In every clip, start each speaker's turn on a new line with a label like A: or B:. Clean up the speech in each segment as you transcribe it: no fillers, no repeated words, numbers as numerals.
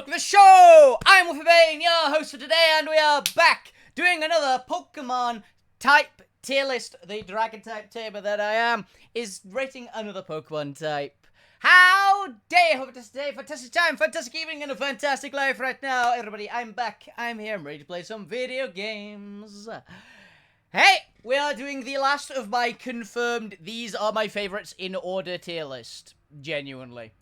A: welcome to the show! I'm Wolfie Bane, your host for today, and we are back doing another Pokemon type tier list. The dragon type tamer that I am is rating another Pokemon type. How dare you have a fantastic day, fantastic time, fantastic evening, and a fantastic life right now. Everybody, I'm back. I'm here. I'm ready to play some video games. Hey, we are doing the last of my confirmed these are my favorites in order tier list. Genuinely.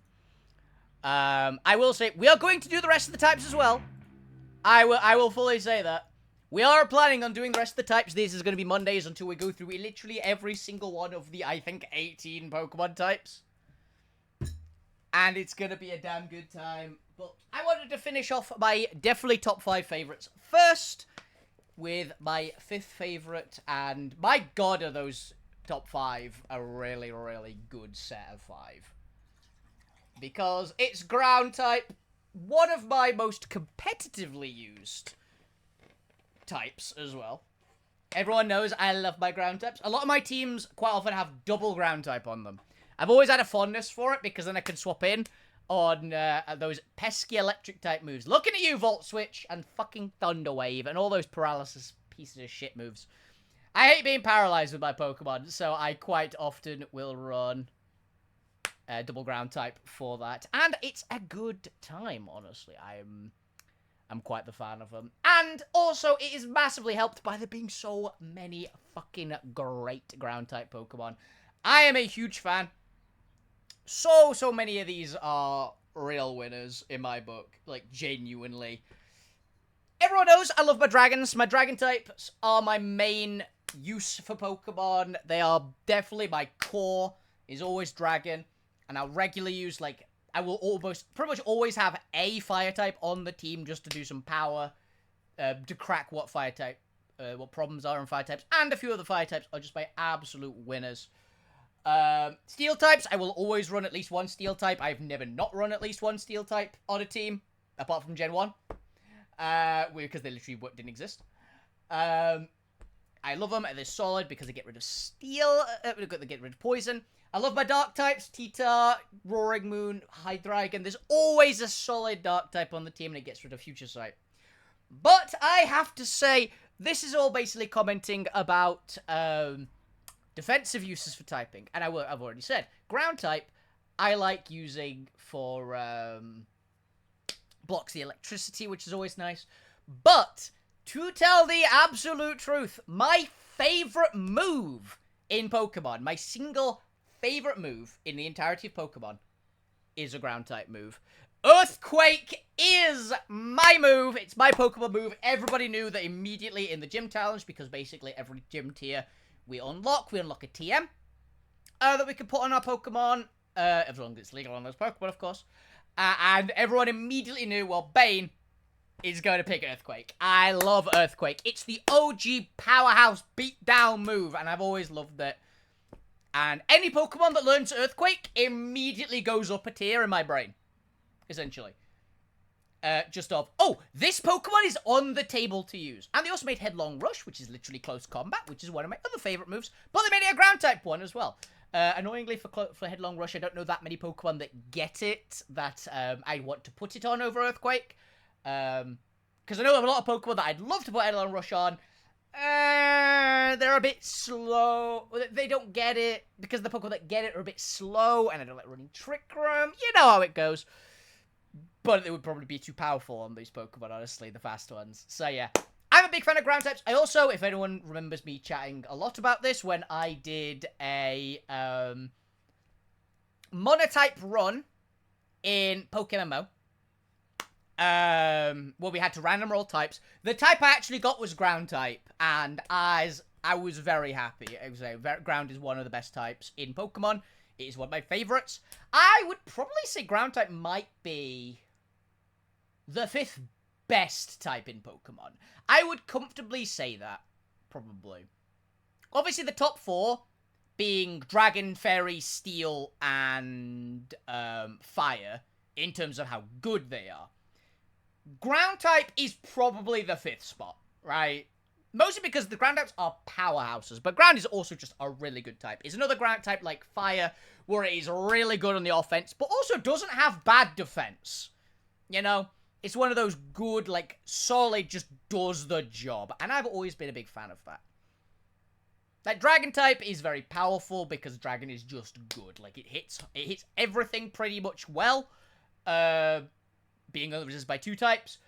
A: I will say, we are going to do the rest of the types as well. I will fully say that. We are planning on doing the rest of the types. This is going to be Mondays until we go through literally every single one of the, I think, 18 Pokemon types. And it's going to be a damn good time. But I wanted to finish off my definitely top 5 favorites first with my 5th favorite. And my god, are those top 5 a really, really good set of 5. Because it's ground type, one of my most competitively used types as well. Everyone knows I love my ground types. A lot of my teams quite often have double ground type on them. I've always had a fondness for it because then I can swap in on those pesky electric type moves. Looking at you, Volt Switch and fucking Thunder Wave and all those paralysis pieces of shit moves. I hate being paralyzed with my Pokemon, so I quite often will run double ground type for that, and it's a good time. Honestly, I'm quite the fan of them, and also it is massively helped by there being so many fucking great ground type Pokemon. I am a huge fan. So many of these are real winners in my book, like genuinely. Everyone knows I love my dragons. My dragon types are my main use for Pokemon. They are definitely my core. Is always dragon. And I'll regularly use, like, I will pretty much always have a fire type on the team just to do some power, to crack what fire type, what problems are in fire types. And a few of the fire types are just my absolute winners. Steel types, I will always run at least one steel type. I've never not run at least one steel type on a team, apart from Gen 1. Because they literally didn't exist. I love them, they're solid because they get rid of steel, they get rid of poison. I love my dark types, Tita, Roaring Moon, Hydreigon. There's always a solid dark type on the team and it gets rid of Future Sight. But I have to say, this is all basically commenting about defensive uses for typing. And I've already said, ground type, I like using for blocks the electricity, which is always nice. But to tell the absolute truth, my favorite move in Pokemon, my single favorite move in the entirety of Pokemon, is a ground type move. Earthquake is my move. It's my Pokemon move. Everybody knew that immediately in the gym challenge, because basically every gym tier we unlock a TM that we can put on our Pokemon, as long as it's legal on those Pokemon, of course. And everyone immediately knew, well, Bane is going to pick Earthquake. I love Earthquake. It's the OG powerhouse beatdown move, and I've always loved it. And any Pokemon that learns Earthquake immediately goes up a tier in my brain, essentially. Oh, this Pokemon is on the table to use. And they also made Headlong Rush, which is literally close combat, which is one of my other favorite moves. But they made it a ground type one as well. Annoyingly, for Headlong Rush, I don't know that many Pokemon that get it, that I want to put it on over Earthquake. Because I know I have a lot of Pokemon that I'd love to put Headlong Rush on. They're a bit slow. They don't get it, because the Pokemon that get it are a bit slow, and I don't like running Trick Room. You know how it goes. But it would probably be too powerful on these Pokemon, honestly, the fast ones. So yeah, I'm a big fan of ground types. I also, if anyone remembers me chatting a lot about this, when I did a Monotype run in PokeMMO, where we had to random roll types, the type I actually got was ground type, and I was very happy. I was saying, ground is one of the best types in Pokemon. It is one of my favorites. I would probably say ground type might be the 5th best type in Pokemon. I would comfortably say that, probably. Obviously, the top 4 being Dragon, Fairy, Steel, and Fire, in terms of how good they are. Ground type is probably the 5th spot, right? Mostly because the ground types are powerhouses, but ground is also just a really good type. It's another ground type like Fire, where it is really good on the offense, but also doesn't have bad defense. You know? It's one of those good, like, solid, just does the job. And I've always been a big fan of that. Like, Dragon type is very powerful because Dragon is just good. Like, it hits everything pretty much well. Being resisted by 2 types.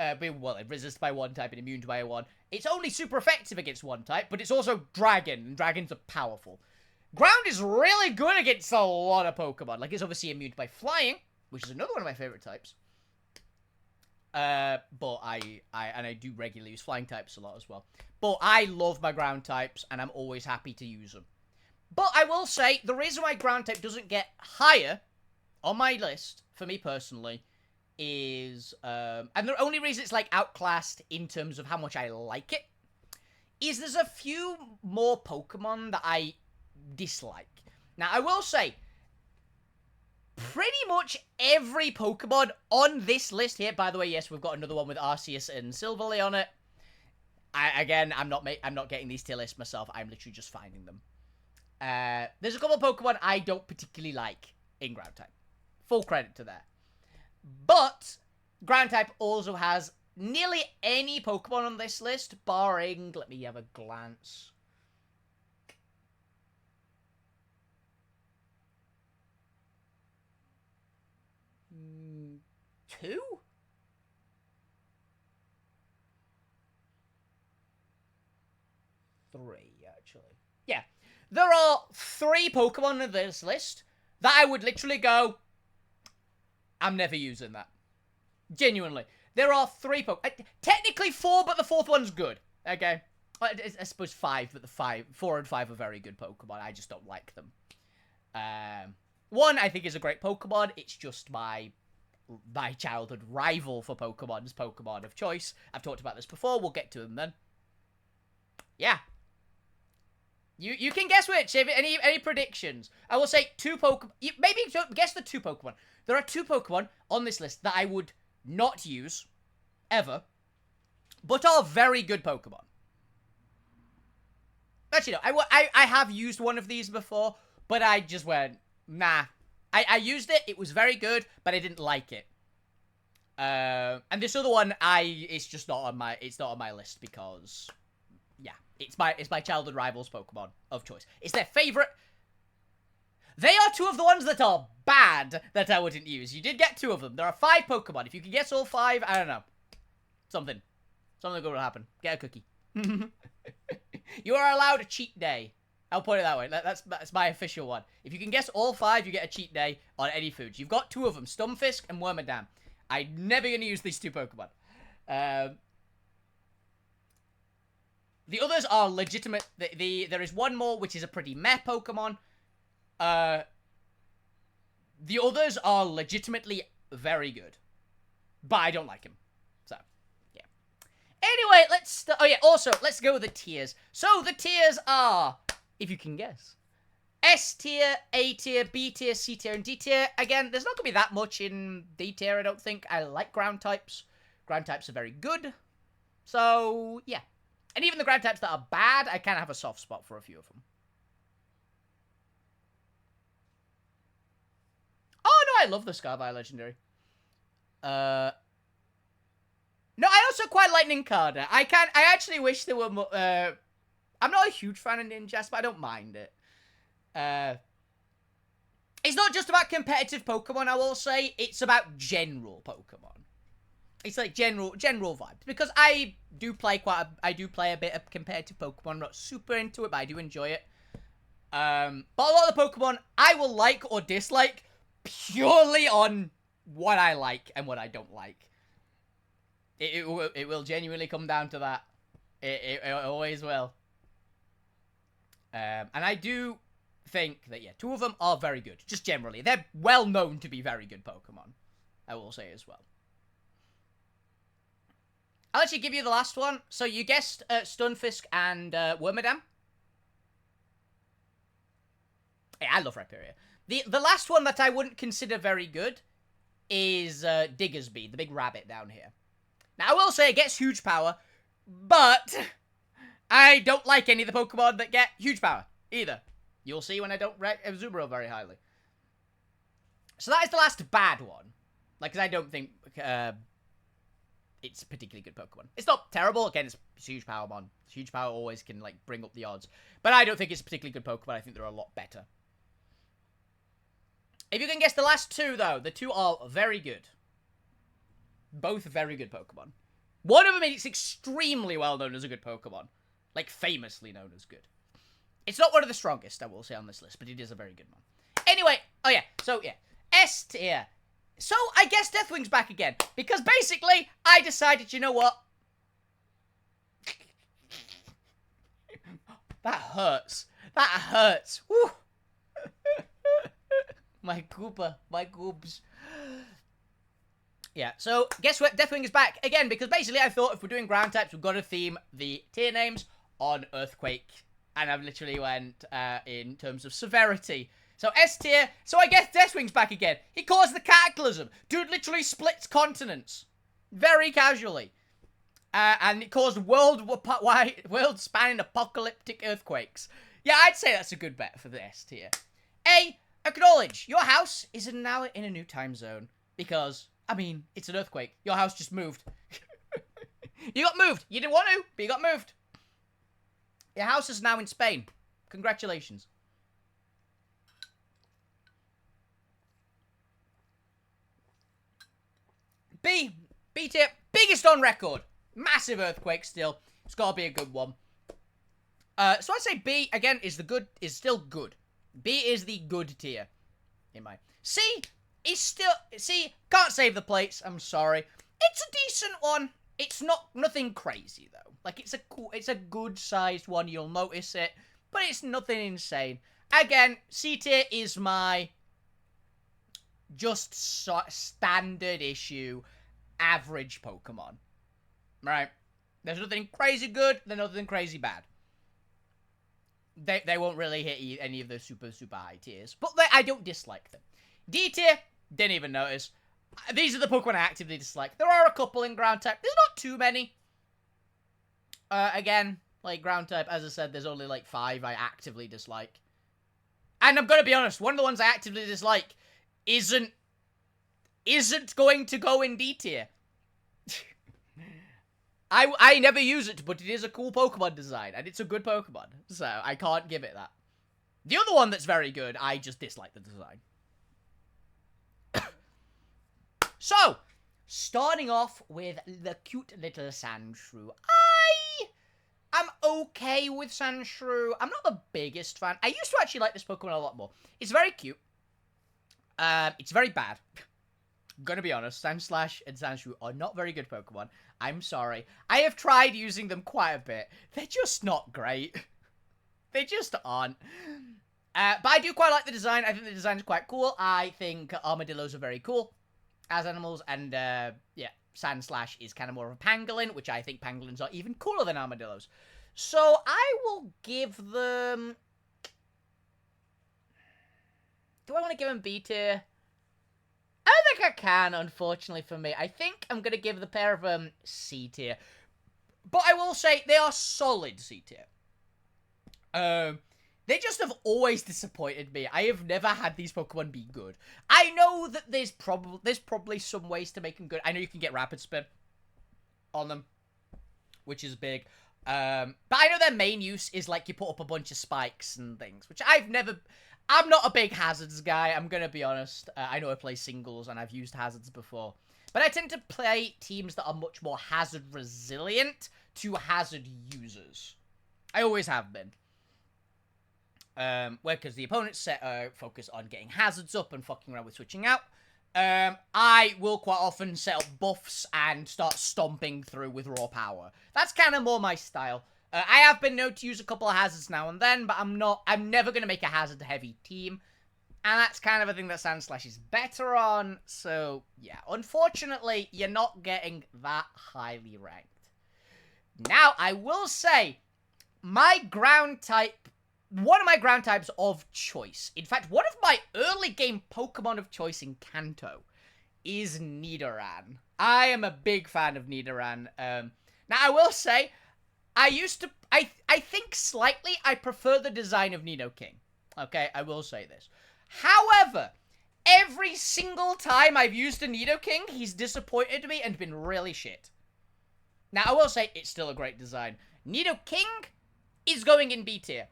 A: Well, it resists by 1 type and immune to by 1. It's only super effective against 1 type, but it's also Dragon, and Dragons are powerful. Ground is really good against a lot of Pokemon. Like, it's obviously immune by flying, which is another one of my favorite types. But I do regularly use flying types a lot as well. But I love my ground types, and I'm always happy to use them. But I will say, the reason why ground type doesn't get higher on my list, for me personally, is, and the only reason it's, like, outclassed in terms of how much I like it, is there's a few more Pokemon that I dislike. Now, I will say, pretty much every Pokemon on this list here, by the way, yes, we've got another one with Arceus and Silverly on it. I'm not getting these tier lists myself, I'm literally just finding them. There's a couple of Pokemon I don't particularly like in ground type. Full credit to that. But ground type also has nearly any Pokemon on this list, barring, let me have a glance. Two? Three, actually. Yeah. There are 3 Pokemon on this list that I would literally go, I'm never using that. Genuinely. There are 3 Pokemon. Technically 4, but the 4th one's good. Okay? I suppose 5, but the 4 and 5 are very good Pokemon. I just don't like them. 1, I think, is a great Pokemon. It's just my childhood rival for Pokemon's Pokemon of choice. I've talked about this before. We'll get to them then. Yeah. You can guess which. Any predictions? I will say 2 Pokemon. Maybe guess the 2 Pokemon. There are 2 Pokemon on this list that I would not use, ever, but are very good Pokemon. Actually, no. I have used one of these before, but I just went, nah. I used it. It was very good, but I didn't like it. And this other one, it's just not on my. It's not on my list because, yeah, it's my childhood rival's Pokemon of choice. It's their favorite. They are 2 of the ones that are bad that I wouldn't use. You did get 2 of them. There are 5 Pokemon. If you can guess all 5, I don't know. Something good will happen. Get a cookie. You are allowed a cheat day. I'll put it that way. That's my official one. If you can guess all 5, you get a cheat day on any foods. You've got 2 of them, Stunfisk and Wormadam. I'm never going to use these 2 Pokemon. The others are legitimate. There is one more, which is a pretty meh Pokemon. The others are legitimately very good. But I don't like him. So, yeah. Anyway, oh yeah, also, let's go with the tiers. So, the tiers are, if you can guess, S tier, A tier, B tier, C tier, and D tier. Again, there's not going to be that much in D tier, I don't think. I like ground types. Ground types are very good. So, yeah. And even the ground types that are bad, I kind of have a soft spot for a few of them. Oh, no, I love the Scarvi Legendary. No, I also quite like Nincada. I actually wish there were more, I'm not a huge fan of Ninjas, but I don't mind it. It's not just about competitive Pokemon, I will say. It's about general Pokemon. It's like general vibes. Because I do play a bit of competitive Pokemon. I'm not super into it, but I do enjoy it. But a lot of the Pokemon I will like or dislike purely on what I like and what I don't like. It will genuinely come down to that. It always will. And I do think that, yeah, 2 of them are very good. Just generally. They're well known to be very good Pokemon. I will say as well. I'll actually give you the last one. So you guessed Stunfisk and Wormadam. Yeah, I love Rhyperior. The last one that I wouldn't consider very good is Diggersby, the big rabbit down here. Now, I will say it gets huge power, but I don't like any of the Pokemon that get huge power, either. You'll see when I don't rate Azumarill very highly. So that is the last bad one. Like, because I don't think it's a particularly good Pokemon. It's not terrible. Again, it's huge power mon. Huge power always can, like, bring up the odds. But I don't think it's a particularly good Pokemon. I think they're a lot better. If you can guess the last two, though, the two are very good. Both very good Pokemon. One of them is extremely well known as a good Pokemon. Like, famously known as good. It's not one of the strongest, I will say, on this list, but it is a very good one. Anyway, oh yeah, so yeah. S tier. So, I guess Deathwing's back again. Because basically, I decided, you know what? That hurts. That hurts. Woo. My Koopa. My Koobs. Yeah, so, guess what? Deathwing is back again, because basically I thought if we're doing ground types, we've got to theme the tier names on Earthquake. And I've literally went in terms of severity. So S tier. So I guess Deathwing's back again. He caused the cataclysm. Dude literally splits continents. Very casually. And it caused world-spanning apocalyptic earthquakes. Yeah, I'd say that's a good bet for the S tier. A, acknowledge. Your house is now in a new time zone. Because, I mean, it's an earthquake. Your house just moved. You got moved. You didn't want to, but you got moved. Your house is now in Spain. Congratulations. B tier. Biggest on record. Massive earthquake still. It's got to be a good one. So I'd say B, again, is still good. B is the good tier. In my... C is still... C, can't save the plates. I'm sorry. It's a decent one. It's nothing crazy, though. Like, it's a good-sized one. You'll notice it. But it's nothing insane. Again, C tier is my... just standard issue, average Pokemon. Right? There's nothing crazy good, there's nothing crazy bad. They won't really hit any of the super high tiers. But I don't dislike them. D tier, didn't even notice. These are the Pokemon I actively dislike. There are a couple in ground type. There's not too many. Again, like ground type, as I said, there's only like 5 I actively dislike. And I'm gonna be honest, one of the ones I actively dislike isn't going to go in D tier. I never use it, but it is a cool Pokemon design, and it's a good Pokemon, so I can't give it that. The other one that's very good, I just dislike the design. So, starting off with the cute little Sandshrew. I'm okay with Sandshrew. I'm not the biggest fan. I used to actually like this Pokemon a lot more. It's very cute. It's very bad. Gonna be honest, Sandslash and Sandshrew are not very good Pokemon. I'm sorry. I have tried using them quite a bit. They're just not great. They just aren't. But I do quite like the design. I think the design is quite cool. I think armadillos are very cool as animals. And, yeah, Sandslash is kind of more of a pangolin, which I think pangolins are even cooler than armadillos. So I will give them... Do I want to give them B tier? I don't think I can, unfortunately, for me. I think I'm going to give the pair of them C tier. But I will say, they are solid C tier. They just have always disappointed me. I have never had these Pokemon be good. I know that there's probably some ways to make them good. I know you can get Rapid Spin on them, which is big. But I know their main use is, like, you put up a bunch of spikes and things, which I'm not a big hazards guy, I'm gonna be honest. I know I play singles and I've used hazards before. But I tend to play teams that are much more hazard resilient to hazard users. I always have been. Because the opponents focus on getting hazards up and fucking around with switching out. I will quite often set up buffs and start stomping through with raw power. That's kind of more my style. I have been known to use a couple of hazards now and then, but I'm never going to make a hazard-heavy team. And that's kind of a thing that Sandslash is better on. So, yeah, unfortunately, you're not getting that highly ranked. Now, I will say, my ground type, one of my ground types of choice, in fact, one of my early game Pokemon of choice in Kanto is Nidoran. I am a big fan of Nidoran. Now, I will say... I think slightly I prefer the design of Nidoking. Okay, I will say this. However, every single time I've used a Nidoking, he's disappointed me and been really shit. Now, I will say, it's still a great design. Nidoking is going in B tier.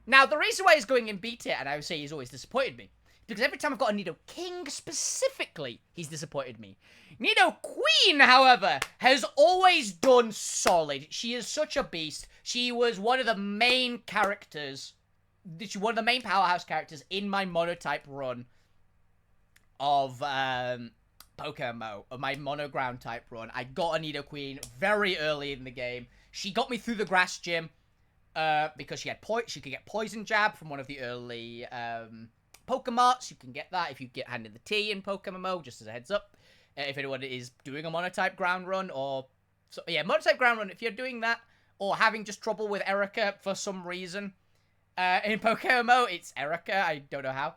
A: Now, the reason why he's going in B tier, and I would say he's always disappointed me, because every time I've got a Nidoking specifically, he's disappointed me. Nidoqueen, however, has always done solid. She is such a beast. She was one of the main characters, one of the main powerhouse characters in my monotype run of Pokemon, of my monoground type run. I got a Nidoqueen very early in the game. She got me through the grass gym because she could get Poison Jab from one of the early Pokemarts. You can get that if you get handed the T in Pokemon, just as a heads up. If anyone is doing a monotype ground run, or monotype ground run, if you're doing that, or having just trouble with Erica for some reason, in Pokemon, it's Erica. I don't know how,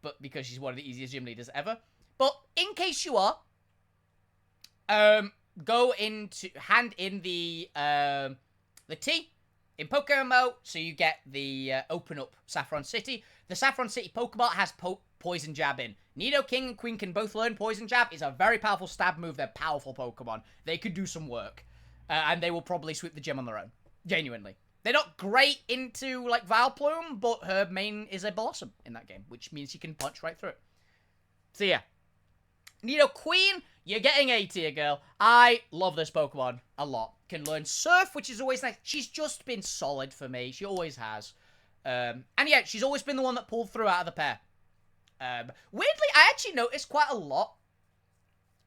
A: but because she's one of the easiest gym leaders ever. But in case you are, go into hand in the T in Pokemon, so you get the open up Saffron City. The Saffron City Pokemon has Poison Jab in. Nidoking and Queen can both learn Poison Jab. It's a very powerful stab move. They're powerful Pokemon. They could do some work. And they will probably sweep the gym on their own. Genuinely. They're not great into, like, Vileplume, but her main is a Blossom in that game, which means she can punch right through it. So, yeah. Nidoqueen, you're getting A tier, girl. I love this Pokemon a lot. Can learn Surf, which is always nice. She's just been solid for me. She always has. And yeah, she's always been the one that pulled through out of the pair. Weirdly, I actually noticed quite a lot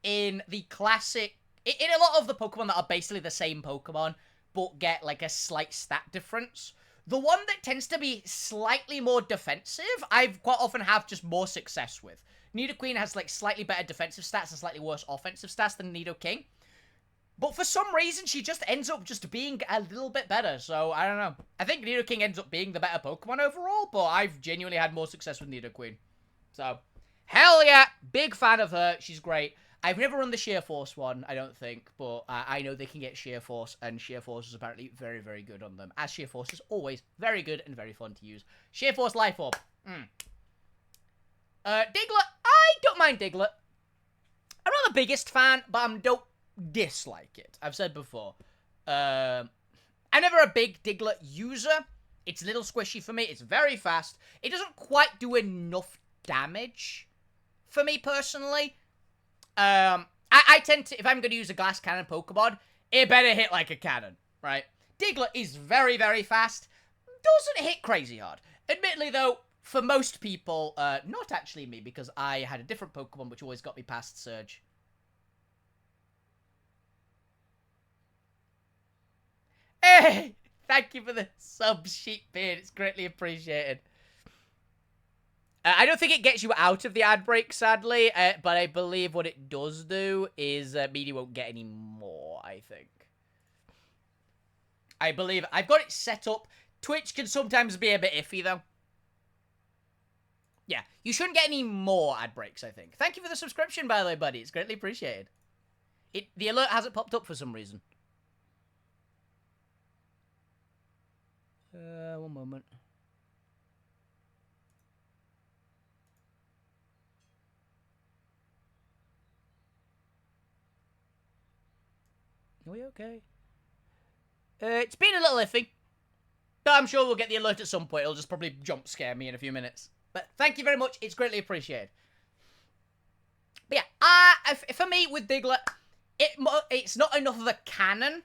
A: in the classic... In a lot of the Pokemon that are basically the same Pokemon, but get, like, a slight stat difference. The one that tends to be slightly more defensive, I've quite often have just more success with. Nidoqueen has, like, slightly better defensive stats and slightly worse offensive stats than Nidoking. But for some reason, she just ends up just being a little bit better. So, I don't know. I think Nidoking ends up being the better Pokemon overall, but I've genuinely had more success with Nidoqueen. So, hell yeah. Big fan of her. She's great. I've never run the Sheer Force one, I don't think, but I know they can get Sheer Force, and Sheer Force is apparently very, very good on them. As Sheer Force is always very good and very fun to use. Sheer Force Life Orb. Diglett. I don't mind Diglett. I'm not the biggest fan, but I don't dislike it. I've said before. I'm never a big Diglett user. It's a little squishy for me. It's very fast. It doesn't quite do enough damage for me personally. I tend to, if I'm going to use a glass cannon Pokemon, it better hit like a cannon, right? Diglett is very, very fast. Doesn't hit crazy hard. Admittedly, though, for most people, not actually me, because I had a different Pokemon which always got me past Surge. Hey! Thank you for the sub, Sheepbeard. It's greatly appreciated. I don't think it gets you out of the ad break, sadly, but I believe what it does do is mean you won't get any more, I think. I believe I've got it set up. Twitch can sometimes be a bit iffy, though. Yeah, you shouldn't get any more ad breaks, I think. Thank you for the subscription, by the way, buddy. It's greatly appreciated. The alert hasn't popped up for some reason. One moment. Are we okay? It's been a little iffy. But I'm sure we'll get the alert at some point. It'll just probably jump scare me in a few minutes. But thank you very much. It's greatly appreciated. But yeah, for me, with Diglett, it's not enough of a cannon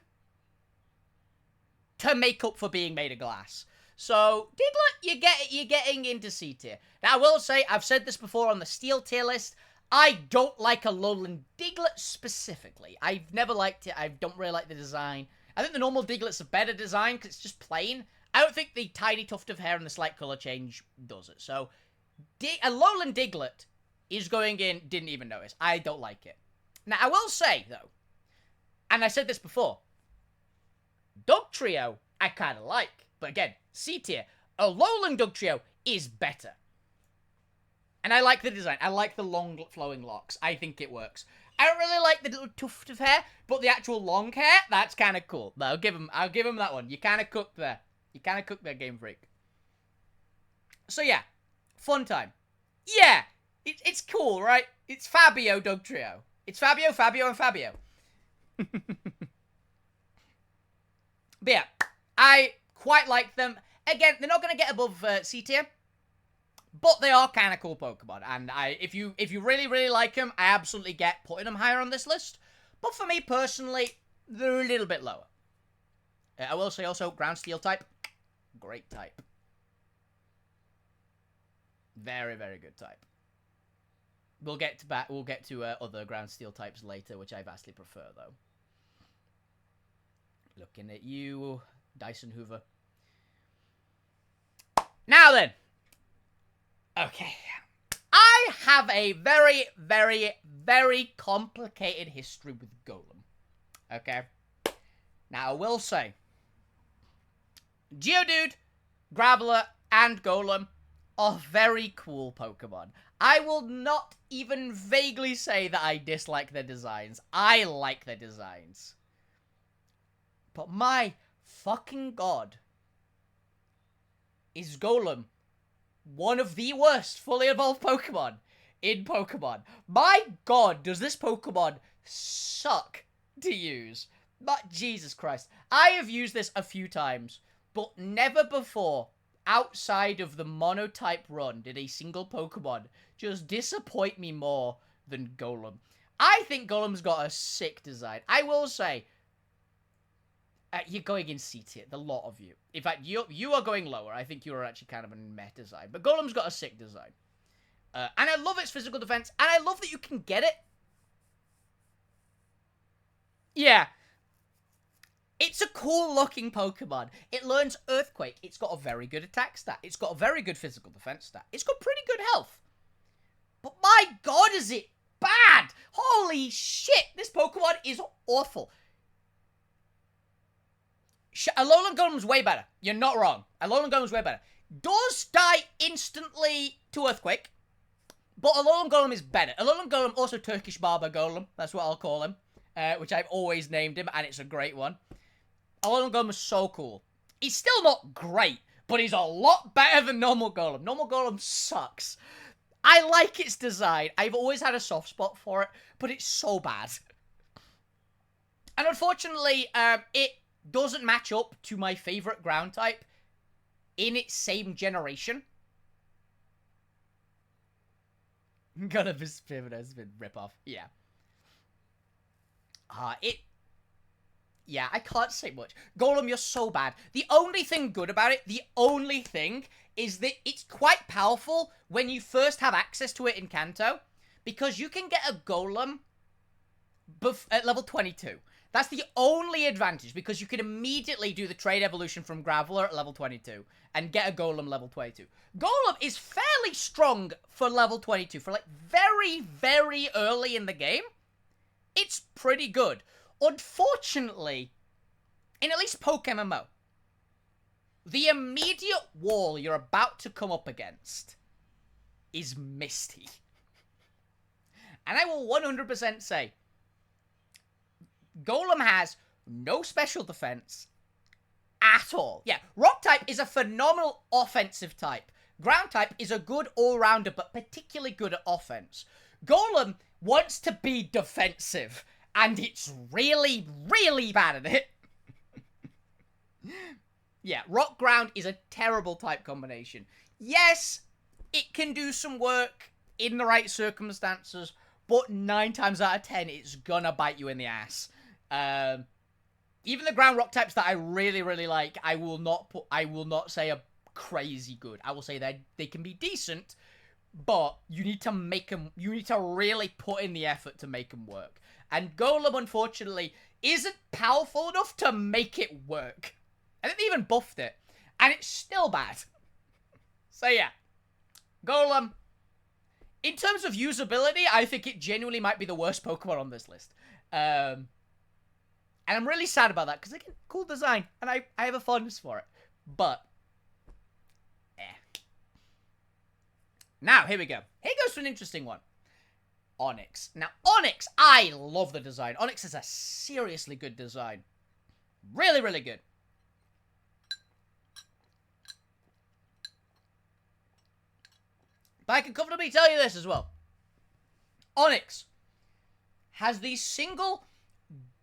A: to make up for being made of glass. So, Diglett, you're getting into C tier. Now, I will say, I've said this before on the Steel tier list, I don't like a Alolan Diglett specifically. I've never liked it. I don't really like the design. I think the normal Diglett's a better design because it's just plain. I don't think the tiny tuft of hair and the slight color change does it. So, Alolan Diglett is going in, didn't even notice. I don't like it. Now, I will say, though, and I said this before, Dugtrio, I kind of like. But again, C tier. Alolan Dugtrio is better. And I like the design. I like the long flowing locks. I think it works. I don't really like the little tuft of hair, but the actual long hair, that's kind of cool. But I'll give him that one. You kind of cooked there. You kind of cooked there, Game Freak. So yeah, fun time. Yeah, It's cool, right? It's Fabio Dugtrio. It's Fabio, Fabio, and Fabio. But yeah, I quite like them. Again, they're not going to get above C tier, but they are kind of cool Pokemon. And if you really, really like them, I absolutely get putting them higher on this list. But for me personally, they're a little bit lower. I will say also, Ground Steel type, great type. Very, very good type. We'll get to other Ground Steel types later, which I vastly prefer, though. Looking at you, Dyson Hoover. Now then. Okay. I have a very, very, very complicated history with Golem. Okay? Now, I will say, Geodude, Graveler, and Golem are very cool Pokemon. I will not even vaguely say that I dislike their designs. I like their designs. But my fucking god, is Golem one of the worst fully evolved Pokemon in Pokemon. My god, does this Pokemon suck to use. But Jesus Christ. I have used this a few times, but never before, outside of the monotype run, did a single Pokemon just disappoint me more than Golem. I think Golem's got a sick design. I will say, you're going in C tier, the lot of you. In fact, you are going lower. I think you are actually kind of a meh design. But Golem's got a sick design. And I love its physical defense. And I love that you can get it. Yeah. It's a cool-looking Pokemon. It learns Earthquake. It's got a very good attack stat. It's got a very good physical defense stat. It's got pretty good health. But my god, is it bad! Holy shit! This Pokemon is awful. Alolan Golem's way better. You're not wrong. Alolan Golem's way better. Does die instantly to Earthquake, but Alolan Golem is better. Alolan Golem, also Turkish Barber Golem. That's what I'll call him, which I've always named him, and it's a great one. Alolan Golem is so cool. He's still not great, but he's a lot better than normal Golem. Normal Golem sucks. I like its design. I've always had a soft spot for it, but it's so bad. And unfortunately, it doesn't match up to my favorite ground type in its same generation. Gonna be pivot has been rip off. Yeah. Yeah, I can't say much. Golem, you're so bad. The only thing good about it, the only thing, is that it's quite powerful when you first have access to it in Kanto, because you can get a Golem at level 22. That's the only advantage, because you can immediately do the trade evolution from Graveler at level 22 and get a Golem level 22. Golem is fairly strong for level 22. For, like, very, very early in the game, it's pretty good. Unfortunately, in at least PokeMMO, the immediate wall you're about to come up against is Misty. And I will 100% say, Golem has no special defense at all. Yeah, Rock type is a phenomenal offensive type. Ground type is a good all-rounder, but particularly good at offense. Golem wants to be defensive, and it's really, really bad at it. Yeah, Rock Ground is a terrible type combination. Yes, it can do some work in the right circumstances, but 9 times out of 10, it's gonna bite you in the ass. Even the ground rock types that I really, really like, I will not say are crazy good. I will say that they can be decent, but you need to make them, you need to really put in the effort to make them work. And Golem, unfortunately, isn't powerful enough to make it work. I think they even buffed it, and it's still bad. So yeah, Golem, in terms of usability, I think it genuinely might be the worst Pokemon on this list. And I'm really sad about that, because again, cool design, and I have a fondness for it. But, Now, here we go. Here goes to an interesting one. Onyx. Now, Onyx, I love the design. Onyx is a seriously good design. Really, really good. But I can comfortably tell you this as well. Onix has the single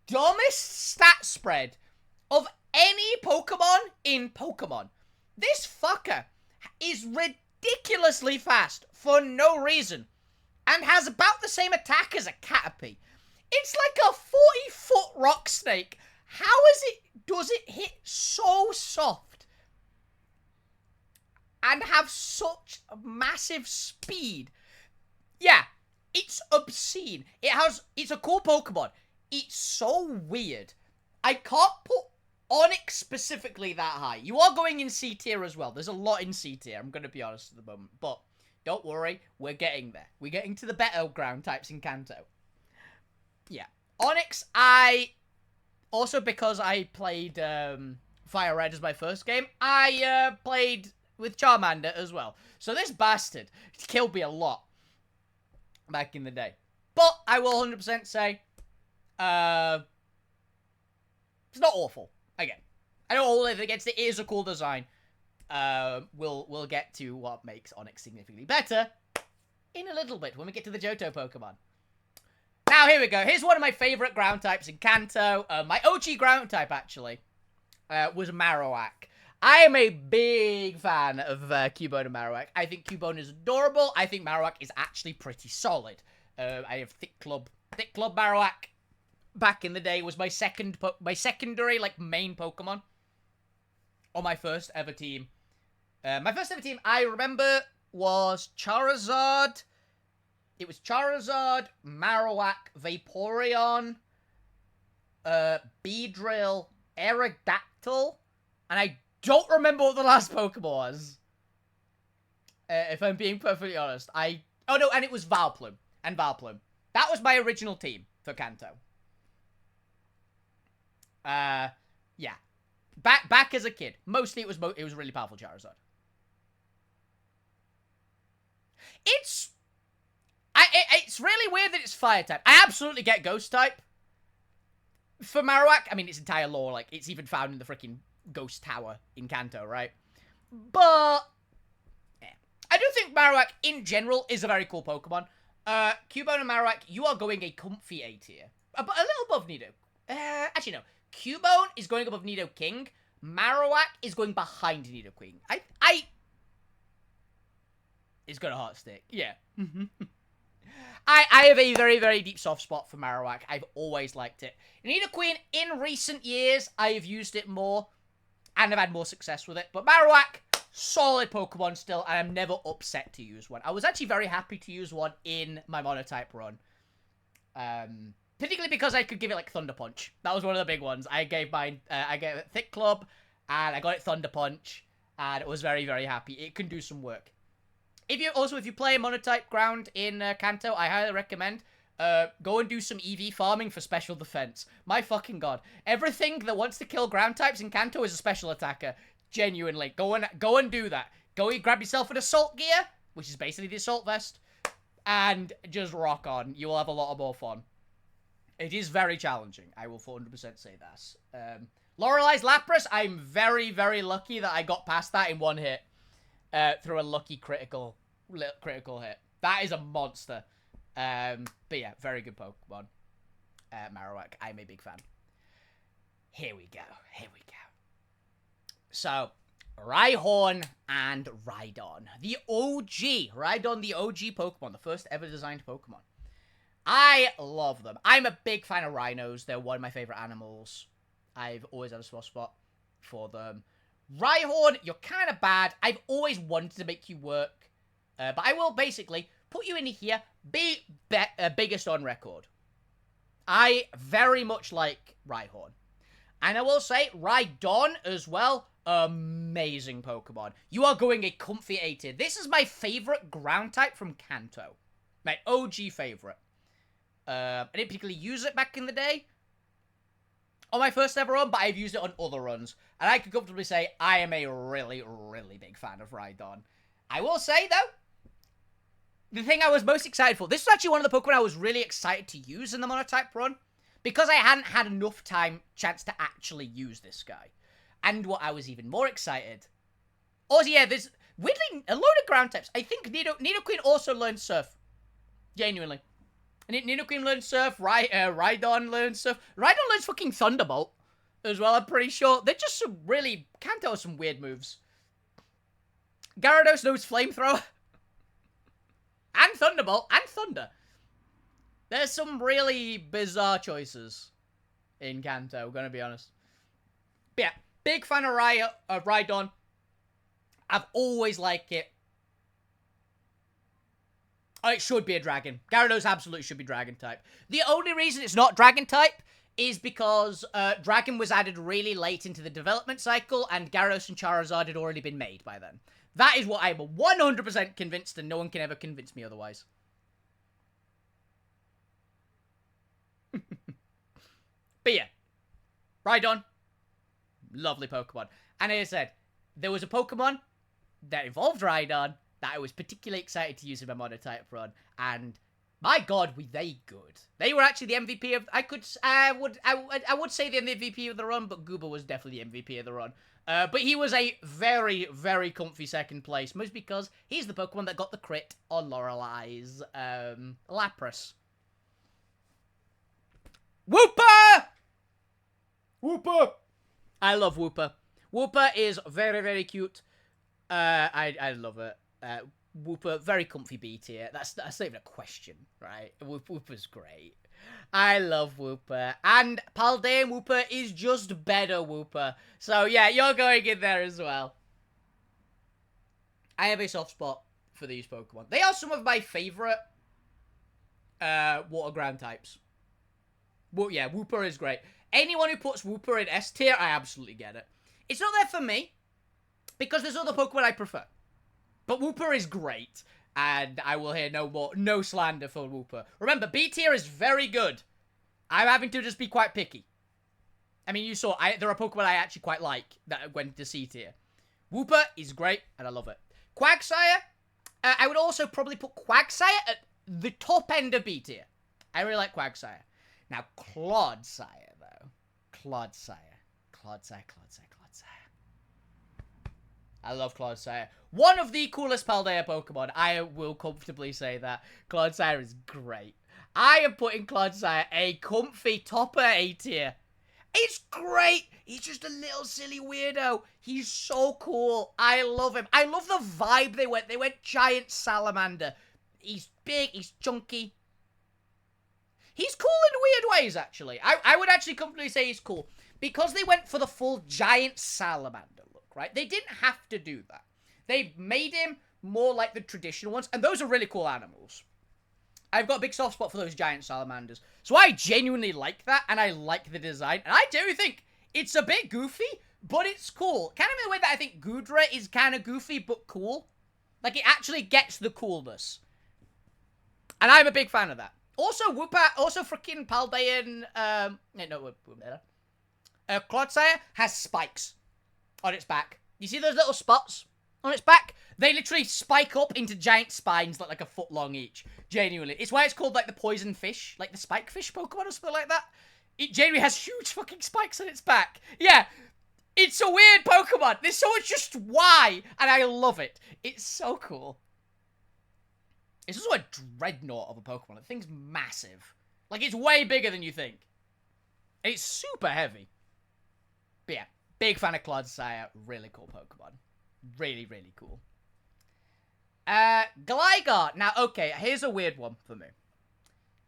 A: dumbest stat spread of any Pokemon in Pokemon. This fucker is ridiculously fast for no reason and has about the same attack as a Caterpie. It's like a 40-foot rock snake. Does it hit so soft and have such massive speed? Yeah, it's obscene. It's a cool Pokemon. It's so weird. I can't put Onix specifically that high. You are going in C tier as well. There's a lot in C tier, I'm going to be honest at the moment. But don't worry, we're getting there. We're getting to the better ground types in Kanto. Yeah. Onix, also, because I played Fire Red as my first game, I played with Charmander as well. So this bastard killed me a lot back in the day. But I will 100% say, it's not awful. Again, I don't hold it against it. It is a cool design. We'll get to what makes Onix significantly better in a little bit when we get to the Johto Pokemon. Now, here we go. Here's one of my favorite ground types in Kanto. My OG ground type, actually, was Marowak. I am a big fan of Cubone and Marowak. I think Cubone is adorable. I think Marowak is actually pretty solid. I have Thick Club Marowak. Back in the day was my secondary, like, main Pokemon on my first ever team. My first ever team, I remember, was Charizard. It was Charizard, Marowak, Vaporeon, Beedrill, Aerodactyl, and I don't remember what the last Pokemon was. If I'm being perfectly honest. Oh no, and it was Valplume. That was my original team for Kanto. Yeah. Back as a kid. Mostly it was a really powerful Charizard. It's really weird that it's fire type. I absolutely get ghost type for Marowak. I mean, its entire lore, like, it's even found in the freaking ghost tower in Kanto, right? But yeah. I do think Marowak in general is a very cool Pokemon. Cubone and Marowak, you are going a comfy A tier. A little above Nido. Actually, no. Cubone is going above Nidoking. Marowak is going behind Nidoking. It's got a heart stick. Yeah. I have a very, very deep soft spot for Marowak. I've always liked it. Nidoqueen, in recent years, I have used it more. And I've had more success with it. But Marowak, solid Pokemon still. And I'm never upset to use one. I was actually very happy to use one in my Monotype run. Particularly because I could give it, like, Thunder Punch. That was one of the big ones. I gave it Thick Club. And I got it Thunder Punch. And I was very, very happy. It can do some work. If you play Monotype ground in Kanto, I highly recommend go and do some EV farming for special defense. My fucking god. Everything that wants to kill ground types in Kanto is a special attacker. Genuinely. Go and do that. Grab yourself an assault gear, which is basically the assault vest, and just rock on. You will have a lot of more fun. It is very challenging. I will 400% say that. Lorelei's Lapras, I'm very, very lucky that I got past that in one hit. Through a lucky critical hit. That is a monster. But yeah, very good Pokemon. Marowak, I'm a big fan. Here we go. So, Rhyhorn and Rhydon. The OG. Rhydon, the OG Pokemon. The first ever designed Pokemon. I love them. I'm a big fan of rhinos. They're one of my favorite animals. I've always had a soft spot for them. Rhyhorn, you're kind of bad. I've always wanted to make you work. But I will basically put you in here. Biggest on record. I very much like Rhyhorn. And I will say, Rhydon as well. Amazing Pokemon. You are going a comfy A tier. This is my favorite ground type from Kanto. My OG favorite. I didn't particularly use it back in the day. On my first ever run, but I've used it on other runs. And I can comfortably say I am a really, really big fan of Rhydon. I will say, though, the thing I was most excited for, this was actually one of the Pokemon I was really excited to use in the Monotype run, because I hadn't had enough chance to actually use this guy. And what I was even more excited... Also, yeah, there's, weirdly, a load of ground types. I think Nidoqueen also learned Surf. Genuinely. Nidoqueen learns Surf, Rhydon learns Surf. Rhydon learns fucking Thunderbolt as well, I'm pretty sure. They're just some really... Kanto has some weird moves. Gyarados knows Flamethrower. And Thunderbolt, and Thunder. There's some really bizarre choices in Kanto, gonna be honest. But yeah, big fan of Rhydon. I've always liked it. Oh, it should be a dragon. Gyarados absolutely should be dragon type. The only reason it's not dragon type is because dragon was added really late into the development cycle, and Gyarados and Charizard had already been made by then. That is what I'm 100% convinced, and no one can ever convince me otherwise. But yeah, Rhydon, lovely Pokemon. And as I said, there was a Pokemon that involved Rhydon that I was particularly excited to use in my monotype run, and my god, were they good. They were actually the MVP of... I would say the MVP of the run, but Gooba was definitely the MVP of the run. But he was a very, very comfy second place, most because he's the Pokemon that got the crit on Lorelei's Lapras. Wooper! Wooper! I love Wooper. Wooper is very, very cute. I love it. Wooper, very comfy B tier. That's not even a question, right? Wooper's great. I love Wooper. And Paldean Wooper is just better Wooper. So yeah, you're going in there as well. I have a soft spot for these Pokemon. They are some of my favorite water ground types. Well, yeah, Wooper is great. Anyone who puts Wooper in S tier, I absolutely get it. It's not there for me, because there's other Pokemon I prefer. But Wooper is great, and I will hear no slander for Wooper. Remember, B tier is very good. I'm having to just be quite picky. I mean, you saw, there are Pokemon I actually quite like that went to C tier. Wooper is great, and I love it. Quagsire, I would also probably put Quagsire at the top end of B tier. I really like Quagsire. Now, Clodsire, though. Clodsire. I love Clodsire. One of the coolest Paldea Pokemon. I will comfortably say that. Clodsire is great. I am putting Clodsire a comfy topper A tier. It's great. He's just a little silly weirdo. He's so cool. I love him. I love the vibe they went. They went giant salamander. He's big. He's chunky. He's cool in weird ways, actually. I would actually comfortably say he's cool. Because they went for the full giant salamander look, right? They didn't have to do that. They made him more like the traditional ones, and those are really cool animals. I've got a big soft spot for those giant salamanders. So I genuinely like that, and I like the design. And I do think it's a bit goofy, but it's cool. Kind of in the way that I think Goodra is kind of goofy, but cool. Like, it actually gets the coolness. And I'm a big fan of that. Also, freaking Paldean, Clodsire has spikes on its back. You see those little spots on its back? They literally spike up into giant spines like a foot long each. Genuinely. It's why it's called like the poison fish, like the spike fish Pokemon or something like that. It genuinely has huge fucking spikes on its back. Yeah. It's a weird Pokemon. This so it's just why, and I love it. It's so cool. It's also a dreadnought of a Pokemon. The thing's massive. Like, it's way bigger than you think. And it's super heavy. But yeah, big fan of Clodsire. Really cool Pokemon. Really, really cool. Gligar. Now, okay, here's a weird one for me.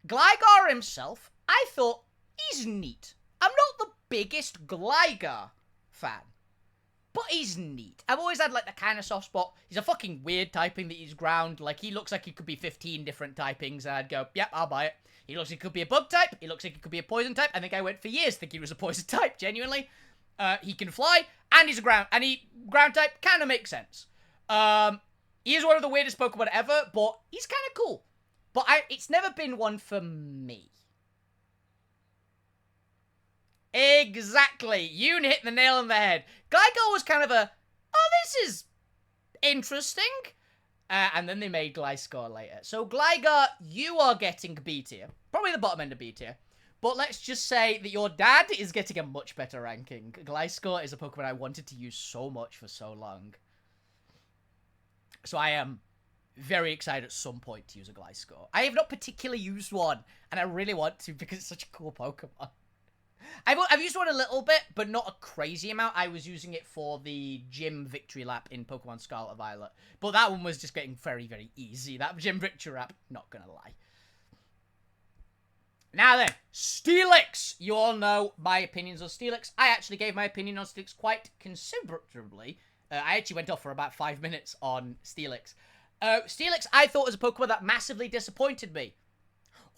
A: Gligar himself, I thought, he's neat. I'm not the biggest Gligar fan. But he's neat. I've always had, like, the kind of soft spot. He's a fucking weird typing that he's ground. Like, he looks like he could be 15 different typings, and I'd go, yep, I'll buy it. He looks like he could be a bug type. He looks like he could be a poison type. I think I went for years thinking he was a poison type, genuinely. He can fly, and he's a ground type kind of makes sense. He is one of the weirdest Pokemon ever, but he's kind of cool. But it's never been one for me. Exactly. You hit the nail on the head. Gligar was kind of a, oh, this is interesting. And then they made Gliscor later. So Gligar, you are getting B tier. Probably the bottom end of B tier. But let's just say that your dad is getting a much better ranking. Gliscor is a Pokemon I wanted to use so much for so long. So I am very excited at some point to use a Gliscor. I have not particularly used one, and I really want to because it's such a cool Pokemon. I've used one a little bit, but not a crazy amount. I was using it for the gym victory lap in Pokemon Scarlet and Violet. But that one was just getting very, very easy. That gym victory lap, not gonna lie. Now then, Steelix! You all know my opinions on Steelix. I actually gave my opinion on Steelix quite considerably. I actually went off for about 5 minutes on Steelix. Steelix, I thought was a Pokemon that massively disappointed me.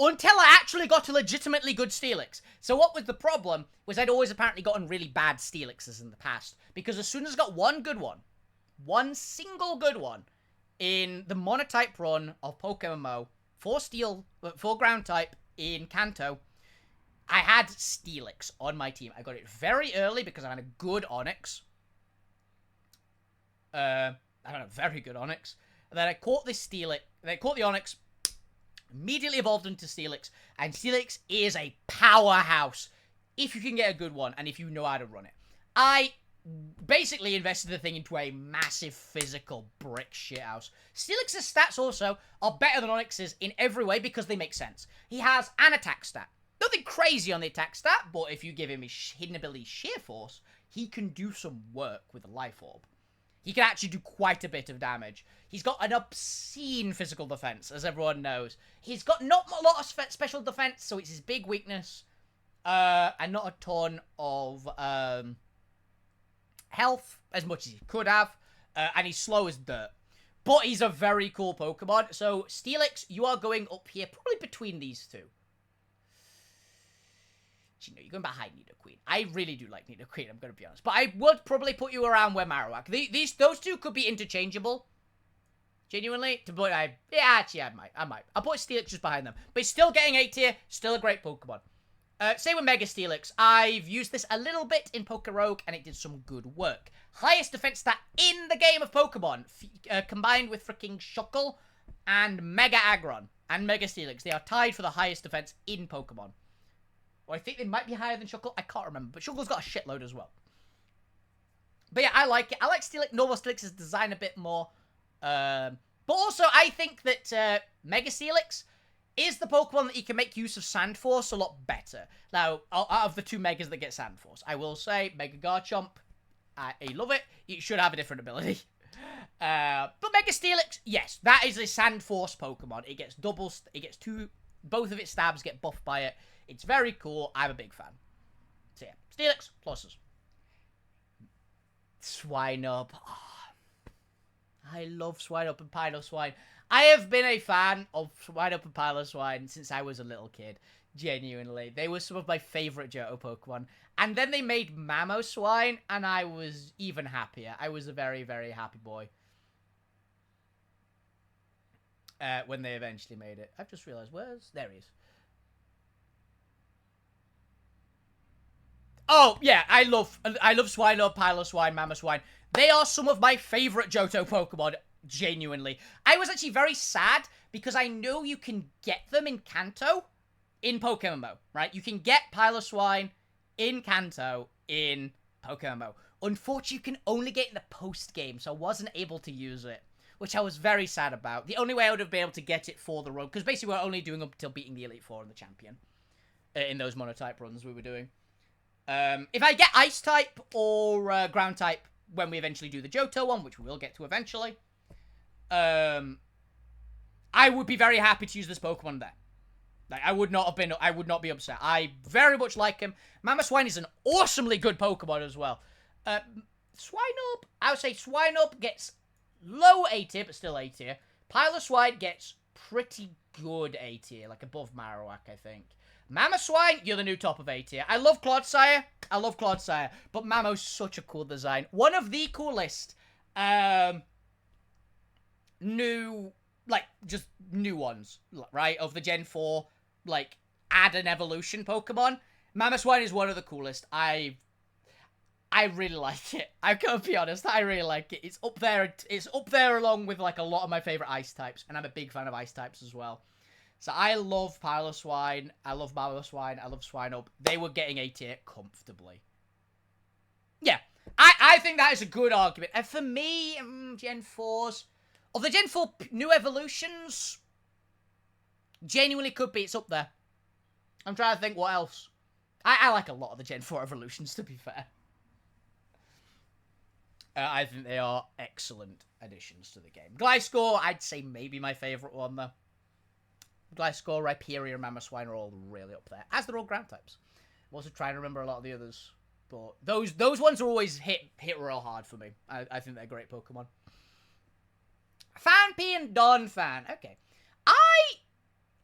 A: Until I actually got a legitimately good Steelix. So what was the problem was I'd always apparently gotten really bad Steelixes in the past. Because as soon as I got one good one, one single good one, in the Monotype run of Pokemon for Ground type in Kanto, I had Steelix on my team. I got it very early because I had a good Onix. I had a very good Onix. And then I caught this Steelix. Then I caught the Onix. Immediately evolved into Steelix, and Steelix is a powerhouse if you can get a good one and if you know how to run it. I basically invested the thing into a massive physical brick shithouse. Steelix's stats also are better than Onix's in every way because they make sense. He has an attack stat. Nothing crazy on the attack stat, but if you give him his hidden ability Sheer Force, he can do some work with a Life Orb. He can actually do quite a bit of damage. He's got an obscene physical defense, as everyone knows. He's got not a lot of special defense, so it's his big weakness. And not a ton of health, as much as he could have. And he's slow as dirt. But he's a very cool Pokemon. So, Steelix, you are going up here, probably between these two. You know, you're going behind Nidoqueen. I really do like Nidoqueen, I'm going to be honest. But I would probably put you around where Marowak. Those two could be interchangeable. Genuinely. Actually, I might. I'll put Steelix just behind them. But he's still getting A tier. Still a great Pokemon. Same with Mega Steelix. I've used this a little bit in Pokerogue, and it did some good work. Highest defense stat in the game of Pokemon. Combined with freaking Shuckle and Mega Aggron and Mega Steelix. They are tied for the highest defense in Pokemon. Or I think they might be higher than Shuckle. I can't remember. But Shuckle's got a shitload as well. But yeah, I like it. I like Steelix. Normal Steelix's design a bit more. But also, I think that Mega Steelix is the Pokemon that you can make use of Sand Force a lot better. Now, out of the two Megas that get Sand Force, I will say Mega Garchomp, I love it. It should have a different ability. But Mega Steelix, yes, that is a Sand Force Pokemon. It gets both of its stabs get buffed by it. It's very cool. I'm a big fan. So yeah, Steelix, pluses. Swinub. Oh, I love Swinub and Piloswine. I have been a fan of Swinub and Piloswine since I was a little kid. Genuinely. They were some of my favorite Johto Pokemon. And then they made Mamoswine, and I was even happier. I was a very, very happy boy. When they eventually made it. I've just realized, there he is. Oh, yeah, I love Swinub, Piloswine, Mamoswine. They are some of my favorite Johto Pokemon, genuinely. I was actually very sad because I know you can get them in Kanto in Pokemon Mo, right? You can get Piloswine in Kanto in Pokemon Mo. Unfortunately, you can only get in the post-game, so I wasn't able to use it, which I was very sad about. The only way I would have been able to get it for the run, because basically we're only doing up until beating the Elite Four and the Champion in those Monotype runs we were doing. If I get Ice-type or Ground-type when we eventually do the Johto one, which we will get to eventually, I would be very happy to use this Pokemon there. Like, I would not be upset. I very much like him. Mamoswine is an awesomely good Pokemon as well. Swinub, I would say Swinub gets low A tier, but still A tier. Piloswine gets pretty good A tier, like above Marowak, I think. Mamoswine, you're the new top of A tier. I love Clodsire, but Mamo's such a cool design. One of the coolest, new ones, right, of the Gen 4, like, add an evolution Pokemon. Mamoswine is one of the coolest. I really like it. I've got to be honest, I really like it. It's up there along with, like, a lot of my favorite Ice types, and I'm a big fan of Ice types as well. So I love Piloswine, I love Mamoswine, I love Swinub. They were getting A tier comfortably. Yeah, I think that is a good argument. And for me, Gen 4s, Of the Gen 4 new evolutions, genuinely could be. It's up there. I'm trying to think what else. I like a lot of the Gen 4 evolutions, to be fair. I think they are excellent additions to the game. Gliscor, I'd say maybe my favourite one, though. Gliscor, Rhyperior, and Mamoswine are all really up there, as they're all ground types. I'm also trying to remember a lot of the others. But those ones are always hit real hard for me. I think they're great Pokemon. Phanpy and Donphan. Okay. I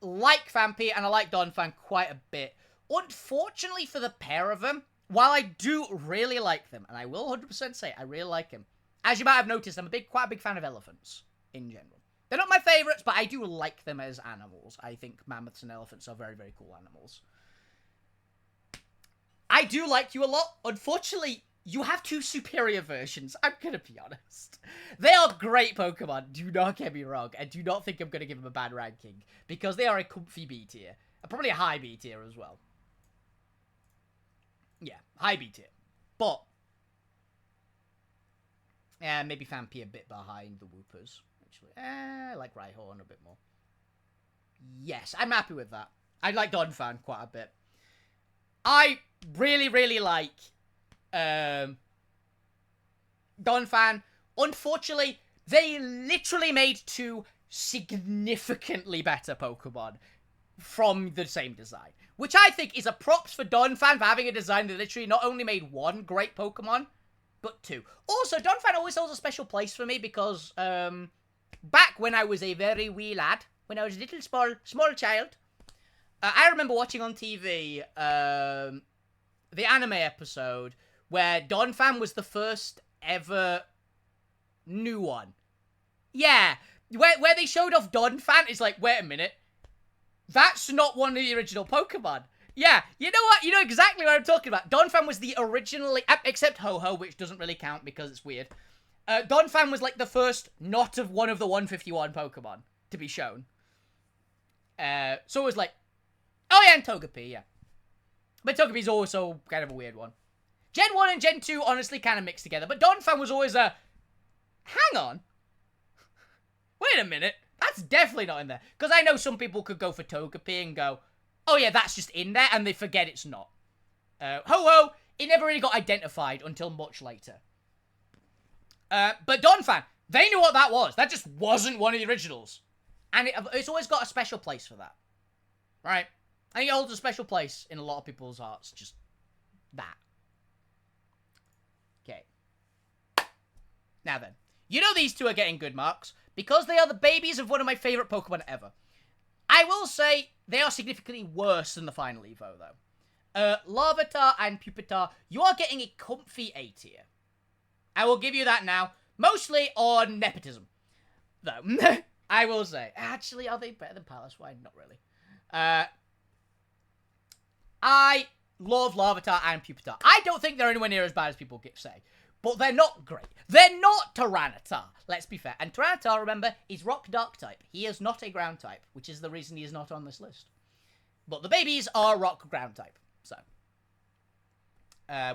A: like Phanpy and I like Donphan quite a bit. Unfortunately for the pair of them, while I do really like them, and I will 100% say I really like them, as you might have noticed, I'm quite a big fan of elephants in general. They're not my favourites, but I do like them as animals. I think mammoths and elephants are very, very cool animals. I do like you a lot. Unfortunately, you have two superior versions. I'm going to be honest. They are great Pokemon. Do not get me wrong. And do not think I'm going to give them a bad ranking. Because they are a comfy B tier. And probably a high B tier as well. Yeah, high B tier. But maybe Phanpy a bit behind the Whoopers. Actually, I like Rhyhorn a bit more. Yes, I'm happy with that. I like Donphan quite a bit. I really, really like Donphan. Unfortunately, they literally made two significantly better Pokemon from the same design. Which I think is a props for Donphan for having a design that literally not only made one great Pokemon, but two. Also, Donphan always holds a special place for me because back when I was a very wee lad, when I was a little small child, I remember watching on TV the anime episode where Donphan was the first ever new one. Yeah, where they showed off Donphan, it's like, wait a minute, that's not one of the original Pokemon. Yeah, you know what? You know exactly what I'm talking about. Donphan was the originally, except Ho-Ho, which doesn't really count because it's weird. Donphan was like the first not of one of the 151 Pokemon to be shown. So it was like, oh yeah, and Togepi, yeah. But Togepi's also kind of a weird one. Gen 1 and Gen 2 honestly kind of mixed together, but Donphan was always a, hang on. Wait a minute, that's definitely not in there. Because I know some people could go for Togepi and go, oh yeah, that's just in there, and they forget it's not. Ho-Ho, it never really got identified until much later. But Donphan, they knew what that was. That just wasn't one of the originals. And it's always got a special place for that. Right? I think it holds a special place in a lot of people's hearts. Just that. Okay. Now then. You know these two are getting good marks because they are the babies of one of my favourite Pokemon ever. I will say they are significantly worse than the final Evo, though. Larvitar and Pupitar, you are getting a comfy A tier. I will give you that now. Mostly on nepotism. Though. I will say. Actually, are they better than Pallaswine? Not really. I love Larvitar and Pupitar. I don't think they're anywhere near as bad as people say. But they're not great. They're not Tyranitar. Let's be fair. And Tyranitar, remember, is Rock Dark type. He is not a ground type, which is the reason he is not on this list. But the babies are Rock ground type. So.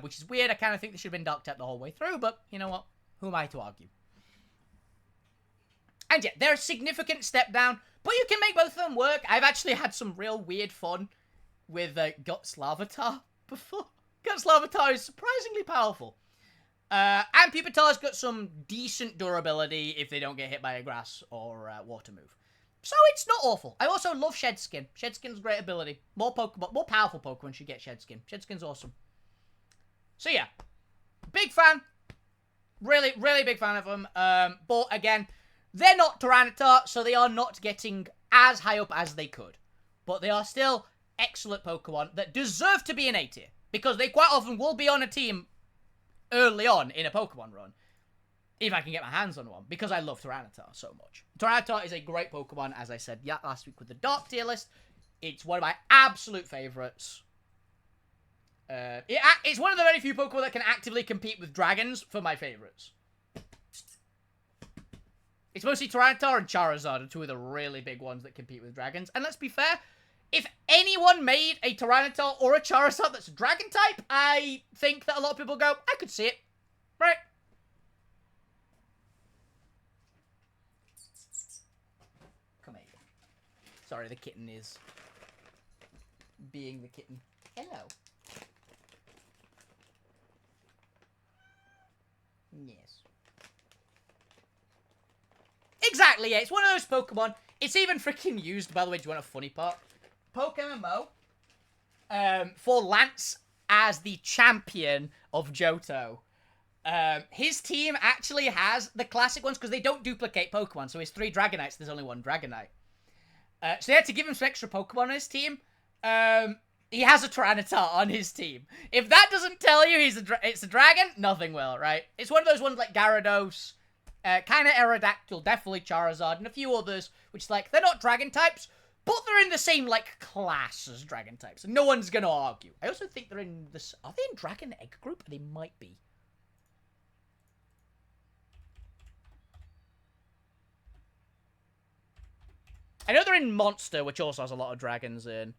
A: Which is weird. I kind of think they should have been Dark type the whole way through. But, you know what? Who am I to argue? And yeah, they're a significant step down. But you can make both of them work. I've actually had some real weird fun with Guts Larvitar before. Guts Larvitar is surprisingly powerful. And Pupitar's got some decent durability if they don't get hit by a grass or water move. So it's not awful. I also love Shedskin. Shedskin's a great ability. More powerful Pokemon should get Shedskin. Shedskin's awesome. So yeah. Big fan. Really, really big fan of them. But again, they're not Tyranitar, so they are not getting as high up as they could. But they are still excellent Pokemon that deserve to be an A tier. Because they quite often will be on a team early on in a Pokemon run. If I can get my hands on one. Because I love Tyranitar so much. Tyranitar is a great Pokemon, as I said last week with the Dark tier list. It's one of my absolute favourites. It's one of the very few Pokemon that can actively compete with dragons for my favourites. It's mostly Tyranitar and Charizard are two of the really big ones that compete with dragons. And let's be fair, if anyone made a Tyranitar or a Charizard that's a dragon type, I think that a lot of people go, I could see it. Right? Sorry, the kitten is being the kitten. Hello. Yes. Exactly, yeah. It's one of those Pokemon. It's even freaking used, by the way. Do you want a funny part? PokeMMO, for Lance as the champion of Johto. His team actually has the classic ones because they don't duplicate Pokemon. So his 3 Dragonites, there's only 1 Dragonite. So they had to give him some extra Pokemon on his team. He has a Tyranitar on his team. If that doesn't tell you it's a dragon, nothing will, right? It's one of those ones like Gyarados, kind of Aerodactyl, definitely Charizard, and a few others, which is like, they're not dragon types, but they're in the same, like, class as dragon types. And no one's gonna argue. I also think they're in this... Are they in Dragon Egg Group? They might be. I know they're in Monster, which also has a lot of dragons in.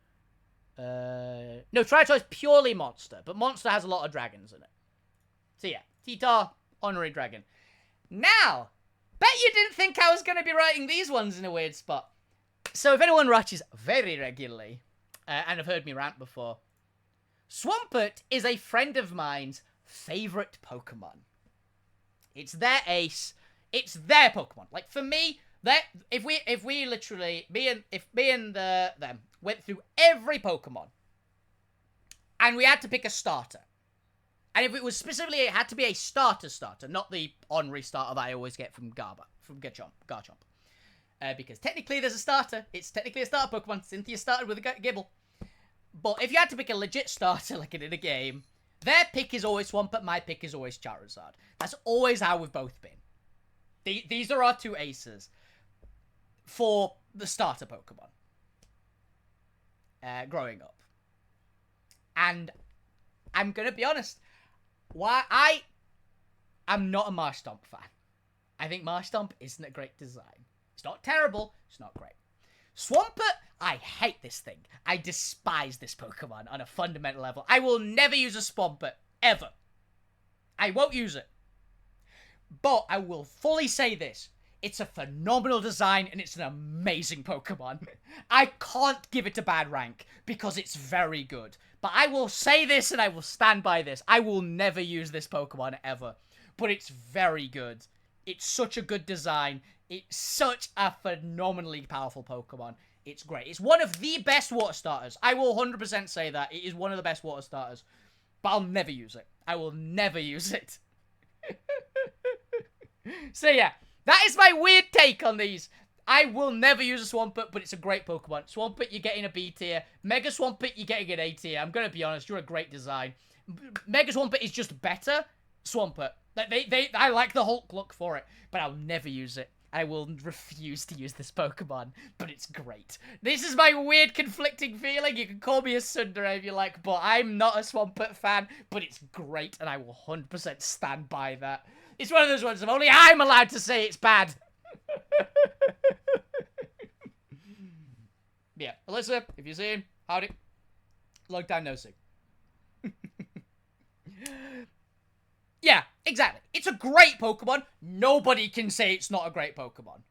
A: No, Tyranitar is purely Monster, but Monster has a lot of dragons in it. So yeah, Titar, Honorary Dragon. Now, bet you didn't think I was going to be writing these ones in a weird spot. So if anyone watches very regularly, and have heard me rant before, Swampert is a friend of mine's favourite Pokemon. It's their ace. It's their Pokemon. Like, for me... If we literally, if me and them went through every Pokemon, and we had to pick a starter, and if it was specifically, it had to be a starter, not the ornery starter that I always get from Garchomp, because technically there's a starter. It's technically a starter Pokemon. Cynthia started with a Gibble, but if you had to pick a legit starter, like in a game, their pick is always Swampert, my pick is always Charizard. That's always how we've both been. These are our 2 aces for the starter Pokemon growing up. And I'm going to be honest, I'm not a Marshtomp fan. I think Marshtomp isn't a great design. It's not terrible, it's not great. Swampert, I hate this thing. I despise this Pokemon on a fundamental level. I will never use a Swampert, ever. I won't use it. But I will fully say this. It's a phenomenal design, and it's an amazing Pokemon. I can't give it a bad rank, because it's very good. But I will say this, and I will stand by this. I will never use this Pokemon, ever. But it's very good. It's such a good design. It's such a phenomenally powerful Pokemon. It's great. It's one of the best water starters. I will 100% say that. It is one of the best water starters. But I'll never use it. I will never use it. So yeah, that is my weird take on these. I will never use a Swampert, but it's a great Pokemon. Swampert, you're getting a B tier. Mega Swampert, you're getting an A tier. I'm going to be honest, you're a great design. Mega Swampert is just better Swampert. I like the Hulk look for it, but I'll never use it. I will refuse to use this Pokemon, but it's great. This is my weird conflicting feeling. You can call me a Tsundere if you like, but I'm not a Swampert fan, but it's great, and I will 100% stand by that. It's one of those ones of only I'm allowed to say it's bad. Yeah, Alyssa, if you're seeing, howdy. Long time no see. Yeah, exactly. It's a great Pokemon. Nobody can say it's not a great Pokemon.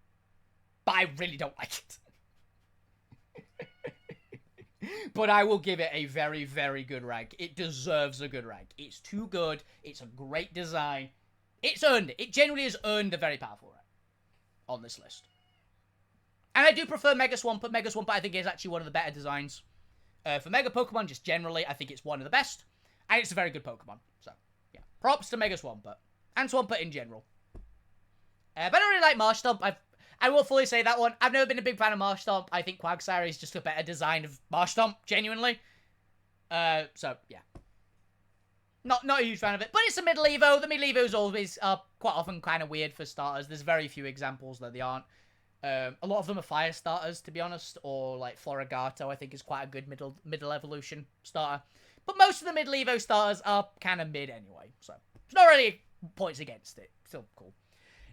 A: But I really don't like it. But I will give it a very, very good rank. It deserves a good rank. It's too good. It's a great design. It's earned it. It genuinely has earned a very powerful rank on this list. And I do prefer Mega Swampert. Mega Swampert, I think, is actually one of the better designs. For Mega Pokemon, just generally, I think it's one of the best. And it's a very good Pokemon. So, yeah. Props to Mega Swampert. And Swampert in general. But I don't really like Marshtomp. I will fully say that one. I've never been a big fan of Marshtomp. I think Quagsire is just a better design of Marshtomp, genuinely. So, yeah. Not a huge fan of it, but it's a Middle Evo. The Middle Evos always are quite often kind of weird for starters. There's very few examples that they aren't. A lot of them are fire starters, to be honest, or like Florigato, I think, is quite a good middle evolution starter. But most of the Middle Evo starters are kind of mid anyway, so there's not really points against it. Still cool.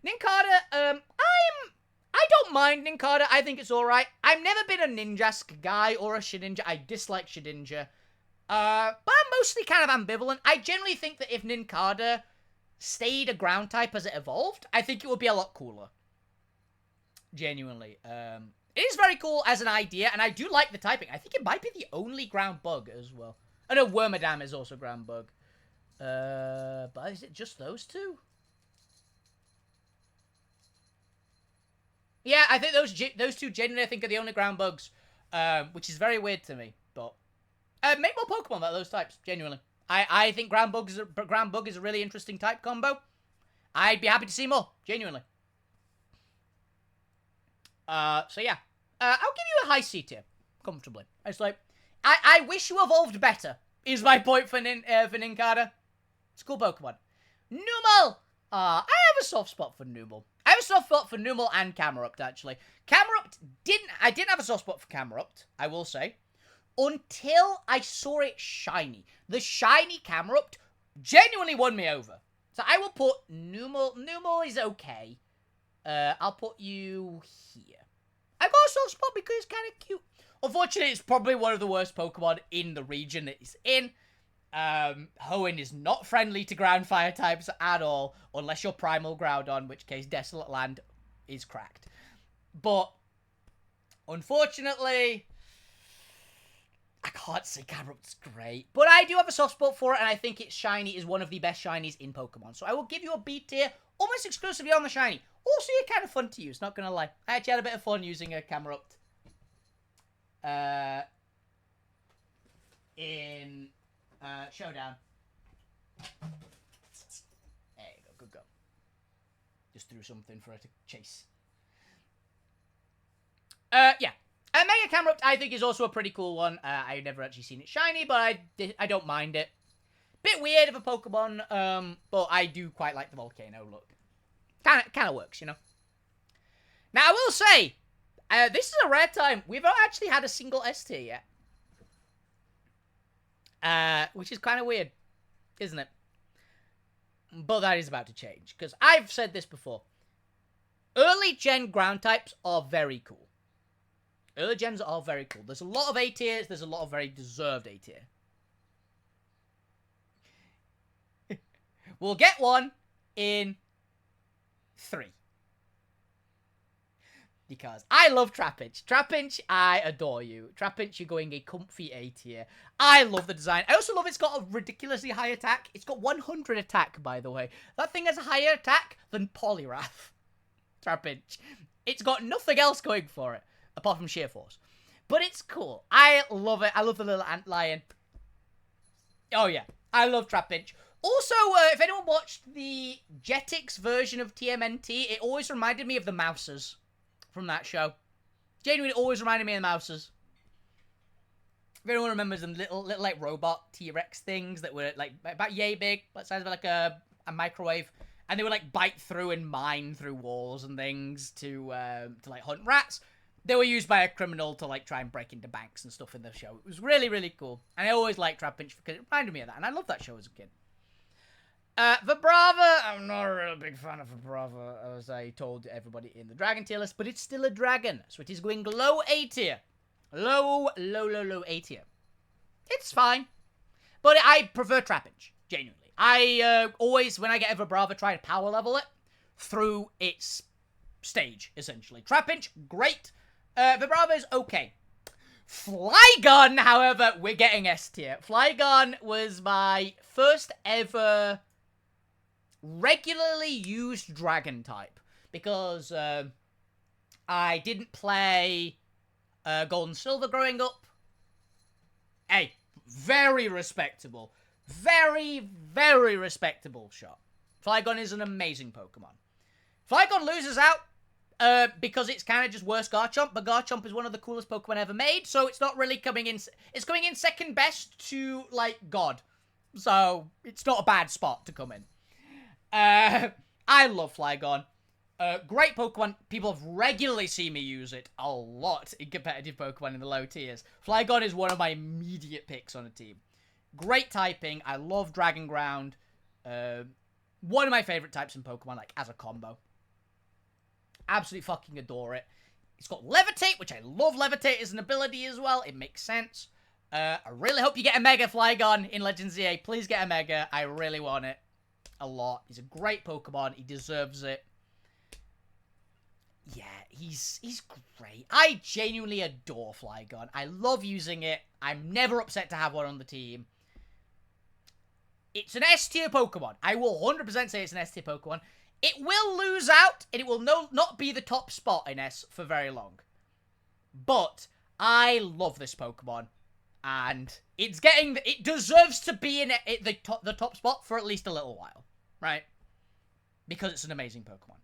A: Nincada, I don't mind Nincada. I think it's alright. I've never been a Ninjask guy or a Shedinja. I dislike Shedinja. But I'm mostly kind of ambivalent. I generally think that if Nincada stayed a ground type as it evolved, I think it would be a lot cooler. Genuinely. It is very cool as an idea, and I do like the typing. I think it might be the only ground bug as well. I know Wormadam is also ground bug. But is it just those two? Yeah, I think those two genuinely, I think, are the only ground bugs, which is very weird to me. But make more Pokemon that are those types. Genuinely, I think ground bug is a really interesting type combo. I'd be happy to see more. Genuinely. So yeah, I'll give you a high C tier comfortably. It's like I wish you evolved better. Is my point for Nincada. It's a cool Pokemon. Numel. I have a soft spot for Numel. I have a soft spot for Numel and Camerupt, actually. I didn't have a soft spot for Camerupt, I will say, until I saw it shiny. The shiny Camerupt genuinely won me over. So I will put Numel. Numel is okay. I'll put you here. I've got a soft spot because it's kind of cute. Unfortunately, it's probably one of the worst Pokemon in the region that it's in. Hoenn is not friendly to ground fire types at all, unless you're Primal Groudon, in which case Desolate Land is cracked. But, unfortunately, I can't say Camerupt's great. But I do have a soft spot for it, and I think its shiny is one of the best shinies in Pokemon. So I will give you a B tier, almost exclusively on the shiny. Also, you're kind of fun to use, not gonna lie. I actually had a bit of fun using a Camerupt. In Showdown. There you go, good go. Just threw something for her to chase. Yeah. Mega Camerupt, I think, is also a pretty cool one. I've never actually seen it shiny, but I don't mind it. Bit weird of a Pokemon, but I do quite like the volcano look. Kind of works, you know. Now, I will say, this is a rare time. We've not actually had a single S tier yet. Which is kind of weird, isn't it? But that is about to change, because I've said this before. Early gen ground types are very cool. Early gens are very cool. There's a lot of A tiers, there's a lot of very deserved A tier. We'll get one in 3. Because I love Trapinch. Trapinch, I adore you. Trapinch, you're going a comfy A tier. I love the design. I also love it's got a ridiculously high attack. It's got 100 attack, by the way. That thing has a higher attack than Poliwrath. Trapinch. It's got nothing else going for it, apart from sheer force. But it's cool. I love it. I love the little antlion. Oh, yeah. I love Trapinch. Also, if anyone watched the Jetix version of TMNT, it always reminded me of the Mousers from that show. Genuinely always reminded me of the Mousers. If anyone remembers them little like robot T-Rex things that were like about yay big, like size of like a microwave, and they would like bite through and mine through walls and things to like hunt rats. They were used by a criminal to like try and break into banks and stuff in the show. It was really, really cool. And I always liked Trapinch because it reminded me of that, and I loved that show as a kid. Vibrava, I'm not a real big fan of Vibrava, as I told everybody in the Dragon tier list, but it's still a dragon, so it is going low A tier. Low A tier. It's fine, but I prefer Trapinch, genuinely. I always, when I get a Vibrava, try to power level it through its stage, essentially. Trapinch, great. Vibrava is okay. Flygon, however, we're getting S tier. Flygon was my first ever regularly used dragon type, because I didn't play Gold and Silver growing up. Hey, very respectable. Very, very respectable shot. Flygon is an amazing Pokemon. Flygon loses out because it's kind of just worse Garchomp, but Garchomp is one of the coolest Pokemon ever made, so it's not really coming in. It's coming in second best to, like, God. So, it's not a bad spot to come in. I love Flygon. Great Pokemon. People have regularly seen me use it a lot in competitive Pokemon in the low tiers. Flygon is one of my immediate picks on a team. Great typing. I love Dragon Ground. One of my favorite types in Pokemon, like, as a combo. Absolutely fucking adore it. It's got Levitate, which I love Levitate as an ability as well. It makes sense. I really hope you get a Mega Flygon in Legends ZA. Please get a Mega. I really want it a lot. He's a great Pokemon. He deserves it. yeah, he's great. I genuinely adore Flygon. I love using it. I'm never upset to have one on the team. It's an S tier Pokemon. I will 100% say it's an S tier Pokemon. It will lose out, and it will not be the top spot in S for very long. But I love this Pokemon, and it deserves to be in the top spot for at least a little while, right? Because it's an amazing Pokemon.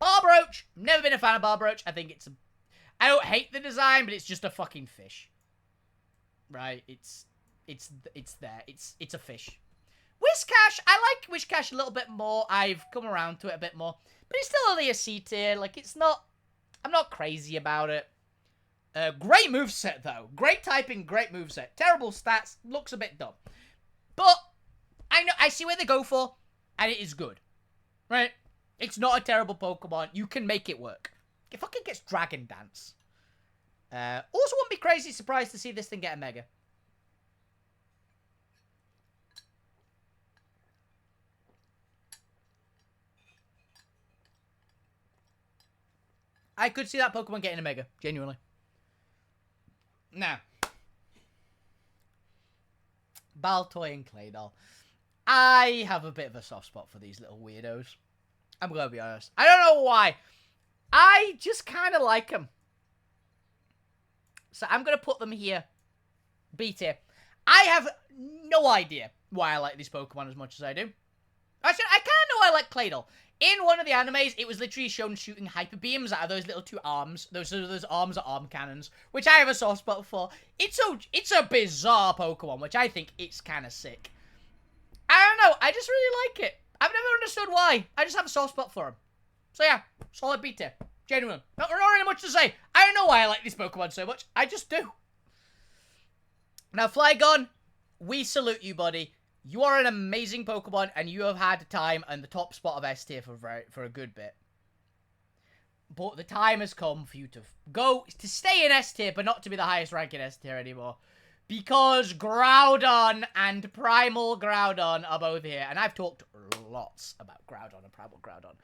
A: Barbroach, never been a fan of Barbroach. I think I don't hate the design, but it's just a fucking fish, right? It's there. It's a fish. Whiscash, I like Whiscash a little bit more. I've come around to it a bit more, but it's still only a C tier. Like, I'm not crazy about it. Great moveset, though. Great typing, great moveset. Terrible stats, looks a bit dumb. But I see where they go for, and it is good. Right? It's not a terrible Pokemon. You can make it work. It fucking gets Dragon Dance. Also wouldn't be crazy surprised to see this thing get a Mega. I could see that Pokemon getting a Mega, genuinely. Now, Baltoy and Claydol. I have a bit of a soft spot for these little weirdos. I'm gonna be honest. I don't know why. I just kind of like them. So I'm gonna put them here. B tier. I have no idea why I like these Pokemon as much as I do. Actually, I kind of know I like Claydol. In one of the animes, it was literally shown shooting hyper beams out of those little two arms. Those arms are arm cannons, which I have a soft spot for. It's a bizarre Pokemon, which I think it's kind of sick. I don't know. I just really like it. I've never understood why. I just have a soft spot for him. So yeah, solid B tier. Genuine. Not really much to say. I don't know why I like this Pokemon so much. I just do. Now, Flygon, we salute you, buddy. You are an amazing Pokemon, and you have had time in the top spot of S tier for a good bit. But the time has come for you to stay in S tier, but not to be the highest rank in S tier anymore. Because Groudon and Primal Groudon are both here. And I've talked lots about Groudon and Primal Groudon.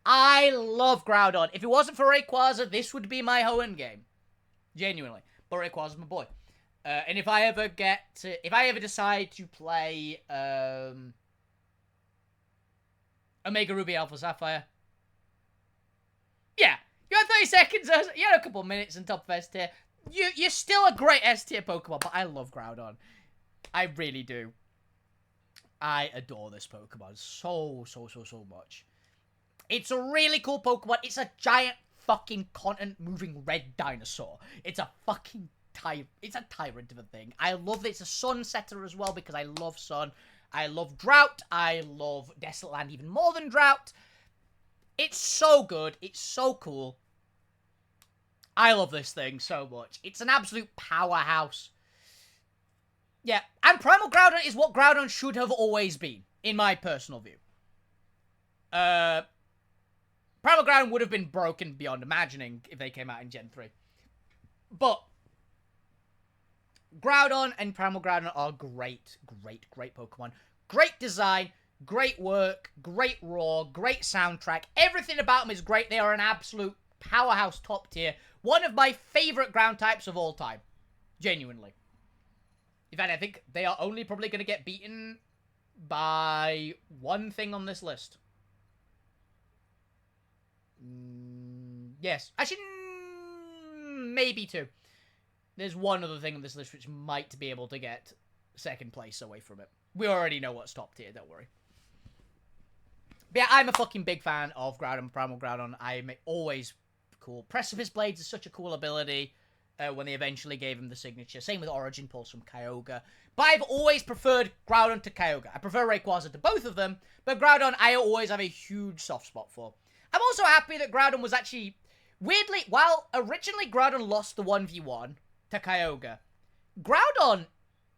A: I love Groudon. If it wasn't for Rayquaza, this would be my Hoenn game. Genuinely. But Rayquaza's my boy. And if I ever decide to play Omega Ruby Alpha Sapphire, yeah, you had 30 seconds, you had a couple minutes in top of S tier. You're still a great S tier Pokemon, but I love Groudon. I really do. I adore this Pokemon so much. It's a really cool Pokemon. It's a giant fucking continent-moving red dinosaur. It's a fucking it's a tyrant of a thing. I love that it's a sun setter as well because I love sun. I love drought. I love Desolate Land even more than drought. It's so good. It's so cool. I love this thing so much. It's an absolute powerhouse. Yeah, and Primal Groudon is what Groudon should have always been, in my personal view. Primal Groudon would have been broken beyond imagining if they came out in Gen 3. But Groudon and Primal Groudon are great Pokemon. Great design, great work, great roar, great soundtrack. Everything about them is great. They are an absolute powerhouse top tier. One of my favorite ground types of all time. Genuinely. In fact, I think they are only probably going to get beaten by one thing on this list. Yes. Actually, maybe two. There's one other thing on this list which might be able to get second place away from it. We already know what's top tier, don't worry. But yeah, I'm a fucking big fan of Groudon, Primal Groudon. I'm always cool. Precipice Blades is such a cool ability when they eventually gave him the signature. Same with Origin Pulse from Kyogre. But I've always preferred Groudon to Kyogre. I prefer Rayquaza to both of them, but Groudon I always have a huge soft spot for. I'm also happy that Groudon was actually, weirdly, while originally Groudon lost the 1v1 to Kyogre, Groudon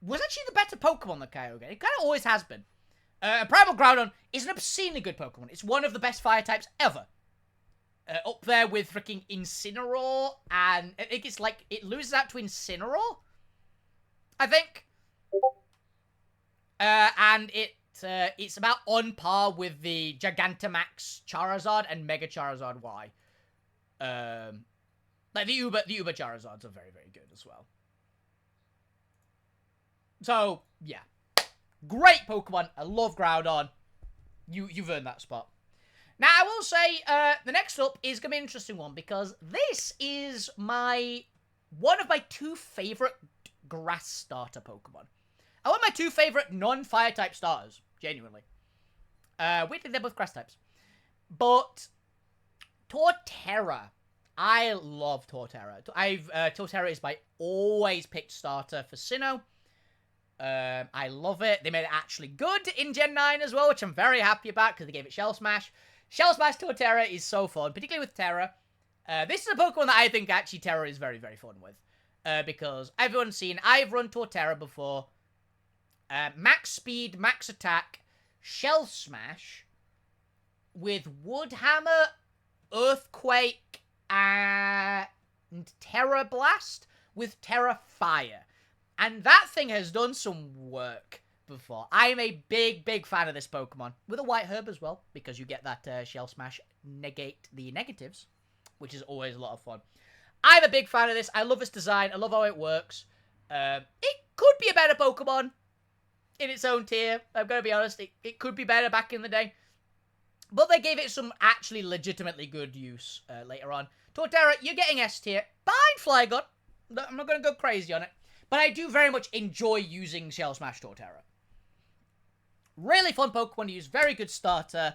A: was actually the better Pokemon than Kyogre. It kind of always has been. Primal Groudon is an obscenely good Pokemon. It's one of the best fire types ever. Up there with freaking Incineroar, and I think it's like, it loses out to Incineroar, I think. And it's about on par with the Gigantamax Charizard and Mega Charizard Y. Like the Uber Charizards are very, very good as well. So, yeah. Great Pokemon. I love Groudon. You've earned that spot. Now, I will say, the next up is going to be an interesting one, because this is one of my 2 favorite grass starter Pokemon. I want my 2 favorite non-fire type starters, genuinely. Weirdly, they're both grass types. But Torterra. I love Torterra. Torterra is my always picked starter for Sinnoh. I love it. They made it actually good in Gen 9 as well, which I'm very happy about, because they gave it Shell Smash. Shell Smash Torterra is so fun, particularly with Terra. This is a Pokemon that I think actually Terra is very, very fun with. Because everyone's seen, I've run Torterra before. Max speed, max attack, Shell Smash, with Wood Hammer, Earthquake, and Terra Blast, with Terra Fire. And that thing has done some work before. I'm a big, big fan of this Pokemon. With a White Herb as well, because you get that Shell Smash negate the negatives, which is always a lot of fun. I'm a big fan of this. I love its design. I love how it works. It could be a better Pokemon in its own tier. I'm going to be honest. It could be better back in the day. But they gave it some actually legitimately good use later on. Torterra, you're getting S tier. Behind Flygon. I'm not going to go crazy on it. But I do very much enjoy using Shell Smash Torterra. Really fun Pokemon to use. Very good starter.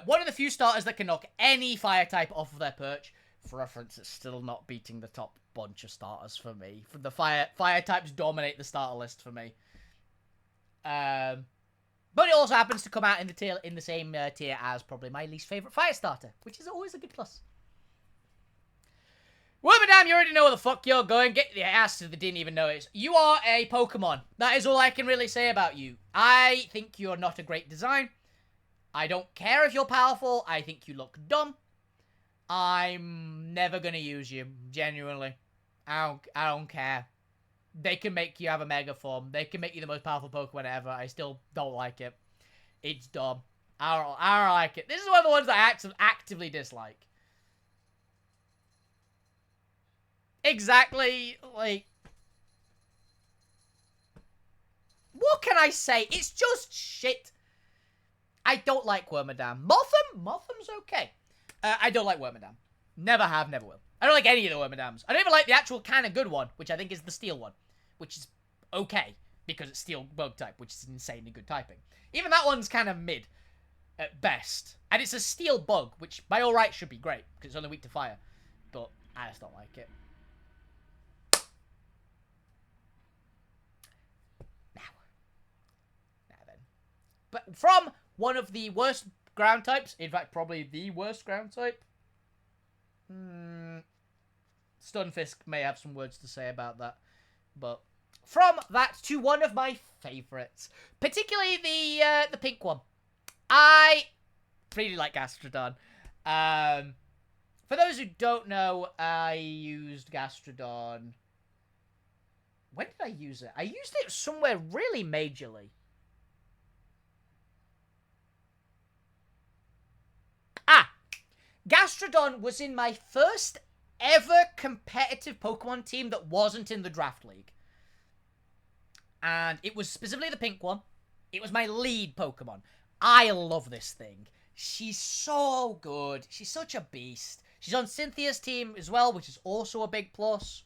A: One of the few starters that can knock any fire type off of their perch. For reference, it's still not beating the top bunch of starters for me. The fire types dominate the starter list for me. But it also happens to come out in the same tier as probably my least favorite fire starter, which is always a good plus. Wormadam, you already know where the fuck you're going. Get the ass to the didn't even know it. You are a Pokemon. That is all I can really say about you. I think you're not a great design. I don't care if you're powerful. I think you look dumb. I'm never gonna use you, genuinely. I don't care. They can make you have a Mega Form. They can make you the most powerful Pokemon ever. I still don't like it. It's dumb. I don't like it. This is one of the ones that I actively dislike. Exactly, like... What can I say? It's just shit. I don't like Wormadam. Motham's okay. I don't like Wormadam. Never have, never will. I don't like any of the Wormadams. I don't even like the actual kind of good one, which I think is the Steel one. Which is okay, because it's Steel Bug type, which is insanely good typing. Even that one's kind of mid, at best. And it's a Steel Bug, which by all rights should be great, because it's only weak to fire. But I just don't like it. Now then. But from one of the worst ground types, in fact, probably the worst ground type. Stunfisk may have some words to say about that. But from that to one of my favourites, particularly the pink one. I really like Gastrodon. For those who don't know, I used Gastrodon. When did I use it? I used it somewhere really majorly. Gastrodon was in my first ever competitive Pokemon team that wasn't in the Draft League. And it was specifically the pink one. It was my lead Pokemon. I love this thing. She's so good. She's such a beast. She's on Cynthia's team as well, which is also a big plus.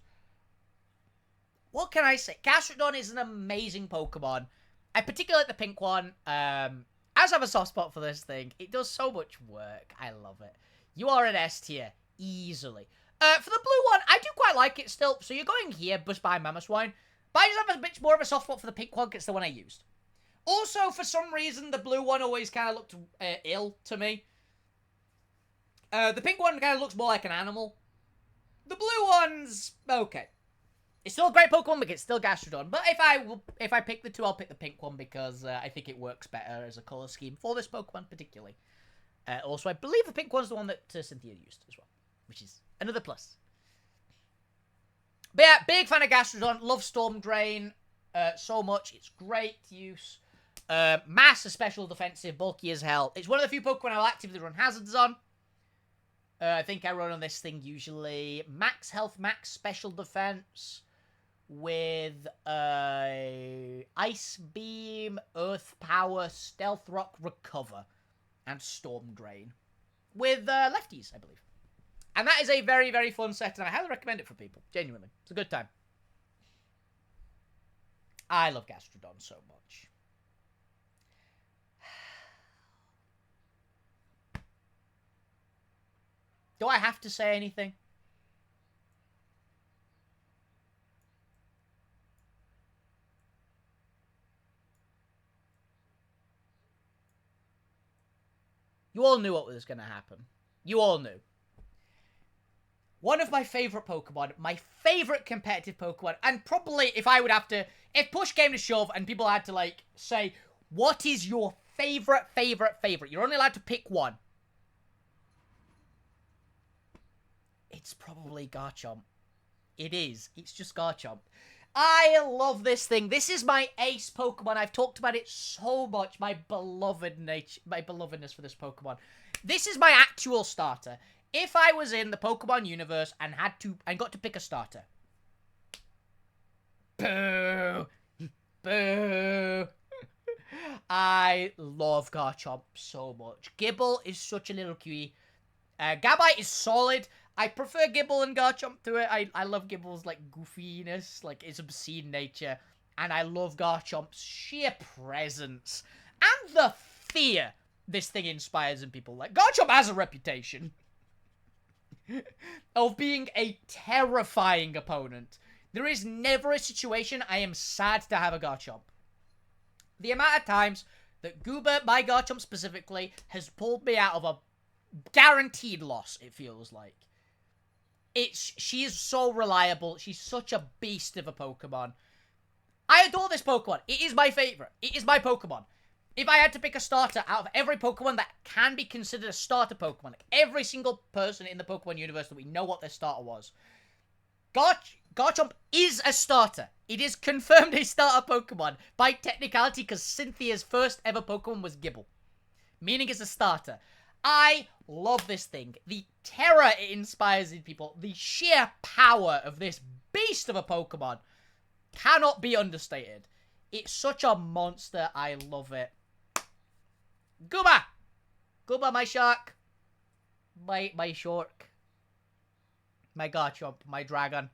A: What can I say? Gastrodon is an amazing Pokemon. I particularly like the pink one. As I have a soft spot for this thing. It does so much work. I love it. You are an S tier. Easily. For the blue one, I do quite like it still. So you're going here, just behind Mamoswine. But I just have a bit more of a soft spot for the pink one, because it's the one I used. Also, for some reason, the blue one always kind of looked ill to me. The pink one kind of looks more like an animal. The blue one's okay. It's still a great Pokemon, but it's still Gastrodon. But if I pick the two, I'll pick the pink one, because I think it works better as a colour scheme for this Pokemon particularly. Also, I believe the pink one's the one that Cynthia used as well, which is another plus. But yeah, big fan of Gastrodon. Love Storm Drain so much. It's great use. Mass, special defensive, bulky as hell. It's one of the few Pokemon I'll actively run hazards on. I think I run on this thing usually max health, max special defense with Ice Beam, Earth Power, Stealth Rock, Recover, and Storm Drain. With lefties, I believe. And that is a very, very fun set, and I highly recommend it for people. Genuinely. It's a good time. I love Gastrodon so much. Do I have to say anything? You all knew what was going to happen. You all knew. One of my favorite Pokemon, my favorite competitive Pokemon, and probably if I would have to, if push came to shove and people had to, like, say, what is your favorite? You're only allowed to pick one. It's probably Garchomp. It is. It's just Garchomp. I love this thing. This is my ace Pokemon. I've talked about it so much. My belovedness for this Pokemon. This is my actual starter. If I was in the Pokemon universe and got to pick a starter. Boo! Boo! I love Garchomp so much. Gibble is such a little cutie. Gabite is solid. I prefer Gibble and Garchomp to it. I love Gibble's, like, goofiness, like, its obscene nature. And I love Garchomp's sheer presence. And the fear this thing inspires in people. Like, Garchomp has a reputation of being a terrifying opponent. There is never a situation I am sad to have a Garchomp. The amount of times that Goober, my Garchomp specifically, has pulled me out of a guaranteed loss, it feels like. She is so reliable. She's such a beast of a Pokemon. I adore this Pokemon. It is my favorite. It is my Pokemon. If I had to pick a starter out of every Pokemon that can be considered a starter Pokemon, like every single person in the Pokemon universe that we know what their starter was, Garchomp is a starter. It is confirmed a starter Pokemon by technicality because Cynthia's first ever Pokemon was Gibble, meaning it's a starter. I love this thing. The terror it inspires in people, the sheer power of this beast of a Pokemon cannot be understated. It's such a monster. I love it. Gooba! Gooba, my shark. My shark. My Garchomp, my dragon.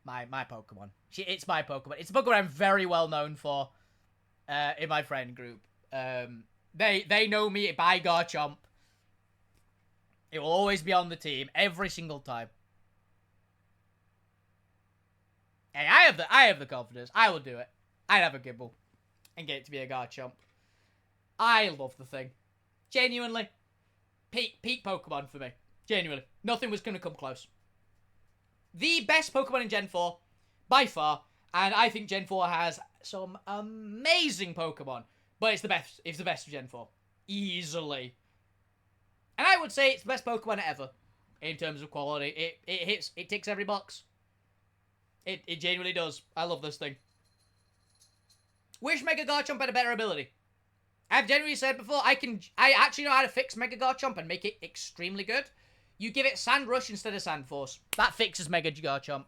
A: My Pokemon. It's my Pokemon. It's a Pokemon I'm very well known for in my friend group. They know me by Garchomp. It will always be on the team every single time. Hey, I have the confidence. I will do it. I'd have a Gibble and get it to be a Garchomp. I love the thing. Genuinely. Peak Pokemon for me. Genuinely. Nothing was going to come close. The best Pokemon in Gen 4, by far. And I think Gen 4 has some amazing Pokemon. But it's the best. It's the best of Gen 4. Easily. And I would say it's the best Pokemon ever. In terms of quality. It ticks every box. It genuinely does. I love this thing. Wish Mega Garchomp had a better ability. I've genuinely said before, I actually know how to fix Mega Garchomp and make it extremely good. You give it Sand Rush instead of Sand Force. That fixes Mega Garchomp.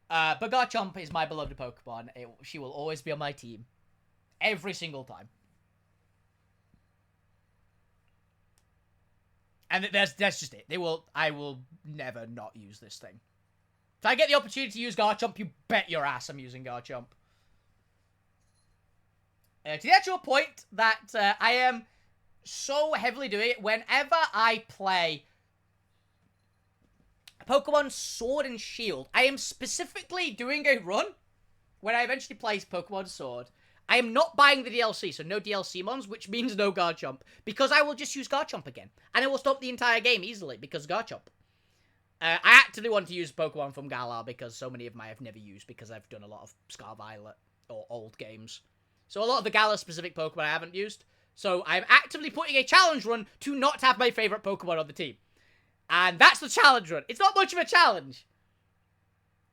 A: But Garchomp is my beloved Pokemon. She will always be on my team. Every single time. And that's just it. I will never not use this thing. If I get the opportunity to use Garchomp, you bet your ass I'm using Garchomp. To the actual point that I am so heavily doing it, whenever I play Pokemon Sword and Shield, I am specifically doing a run when I eventually play Pokemon Sword. I am not buying the DLC, so no DLC mons, which means no Garchomp, because I will just use Garchomp again. And I will stop the entire game easily, because Garchomp. I actively want to use Pokemon from Galar, because so many of them I have never used, because I've done a lot of Scar Violet, or old games. So a lot of the Galar-specific Pokemon I haven't used. So I'm actively putting a challenge run to not have my favorite Pokemon on the team. And that's the challenge run. It's not much of a challenge.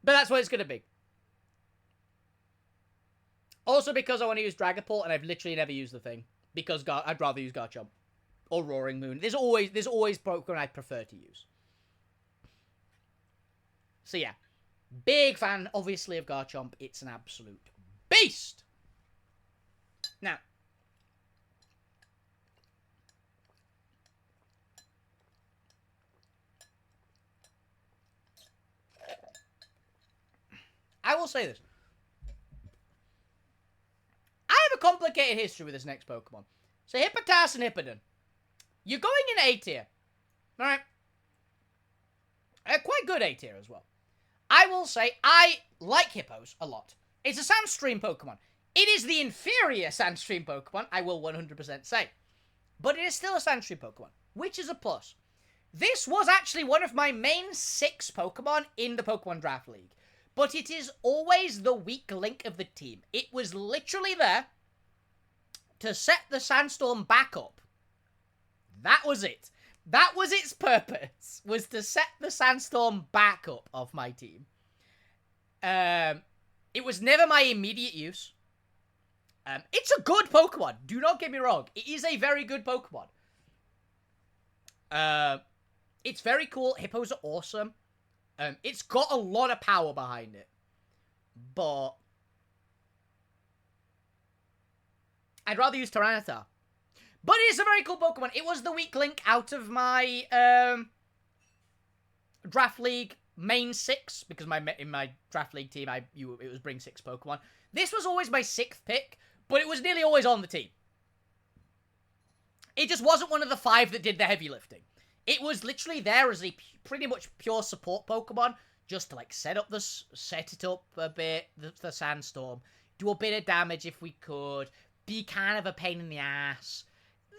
A: But that's what it's going to be. Also because I want to use Dragapult, and I've literally never used the thing. Because I'd rather use Garchomp. or Roaring Moon. There's always Pokemon I prefer to use. So yeah, big fan, obviously, of Garchomp. It's an absolute beast. Now, I will say this. I have a complicated history with this next Pokemon. So Hippotas and Hippowdon. You're going in A tier. Alright? Quite good A tier as well. I will say I like Hippos a lot. It's a Sandstream Pokemon. It is the inferior Sandstream Pokemon, I will 100% say. But it is still a Sandstream Pokemon, which is a plus. This was actually one of my main 6 Pokemon in the Pokemon Draft League. But it is always the weak link of the team. It was literally there to set the Sandstorm back up. That was it. That was its purpose, was to set the Sandstorm back up of my team. It was never my immediate use. It's a good Pokemon. Do not get me wrong. It is a very good Pokemon. It's very cool. Hippos are awesome. It's got a lot of power behind it. But I'd rather use Tyranitar. But it is a very cool Pokemon. It was the weak link out of my Draft League main 6. Because in my Draft League team, it was bring 6 Pokemon. This was always my 6th pick. But it was nearly always on the team. It just wasn't one of the 5 that did the heavy lifting. It was literally there as a pretty much pure support Pokemon, just to like set it up a bit, the Sandstorm, do a bit of damage if we could, be kind of a pain in the ass,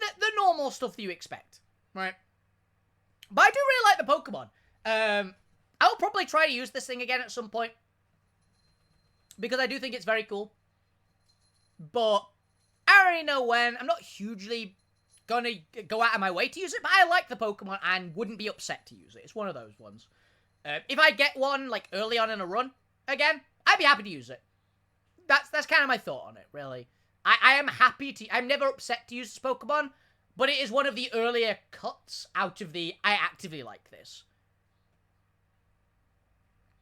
A: the normal stuff that you expect, right? But I do really like the Pokemon. I'll probably try to use this thing again at some point, because I do think it's very cool. But I already know when. I'm not hugely gonna go out of my way to use it, but I like the Pokemon and wouldn't be upset to use it. It's one of those ones. If I get one, like, early on in a run, again, I'd be happy to use it. That's kind of my thought on it, really. I am happy to... I'm never upset to use this Pokemon, but it is one of the earlier cuts out of the... I actively like this.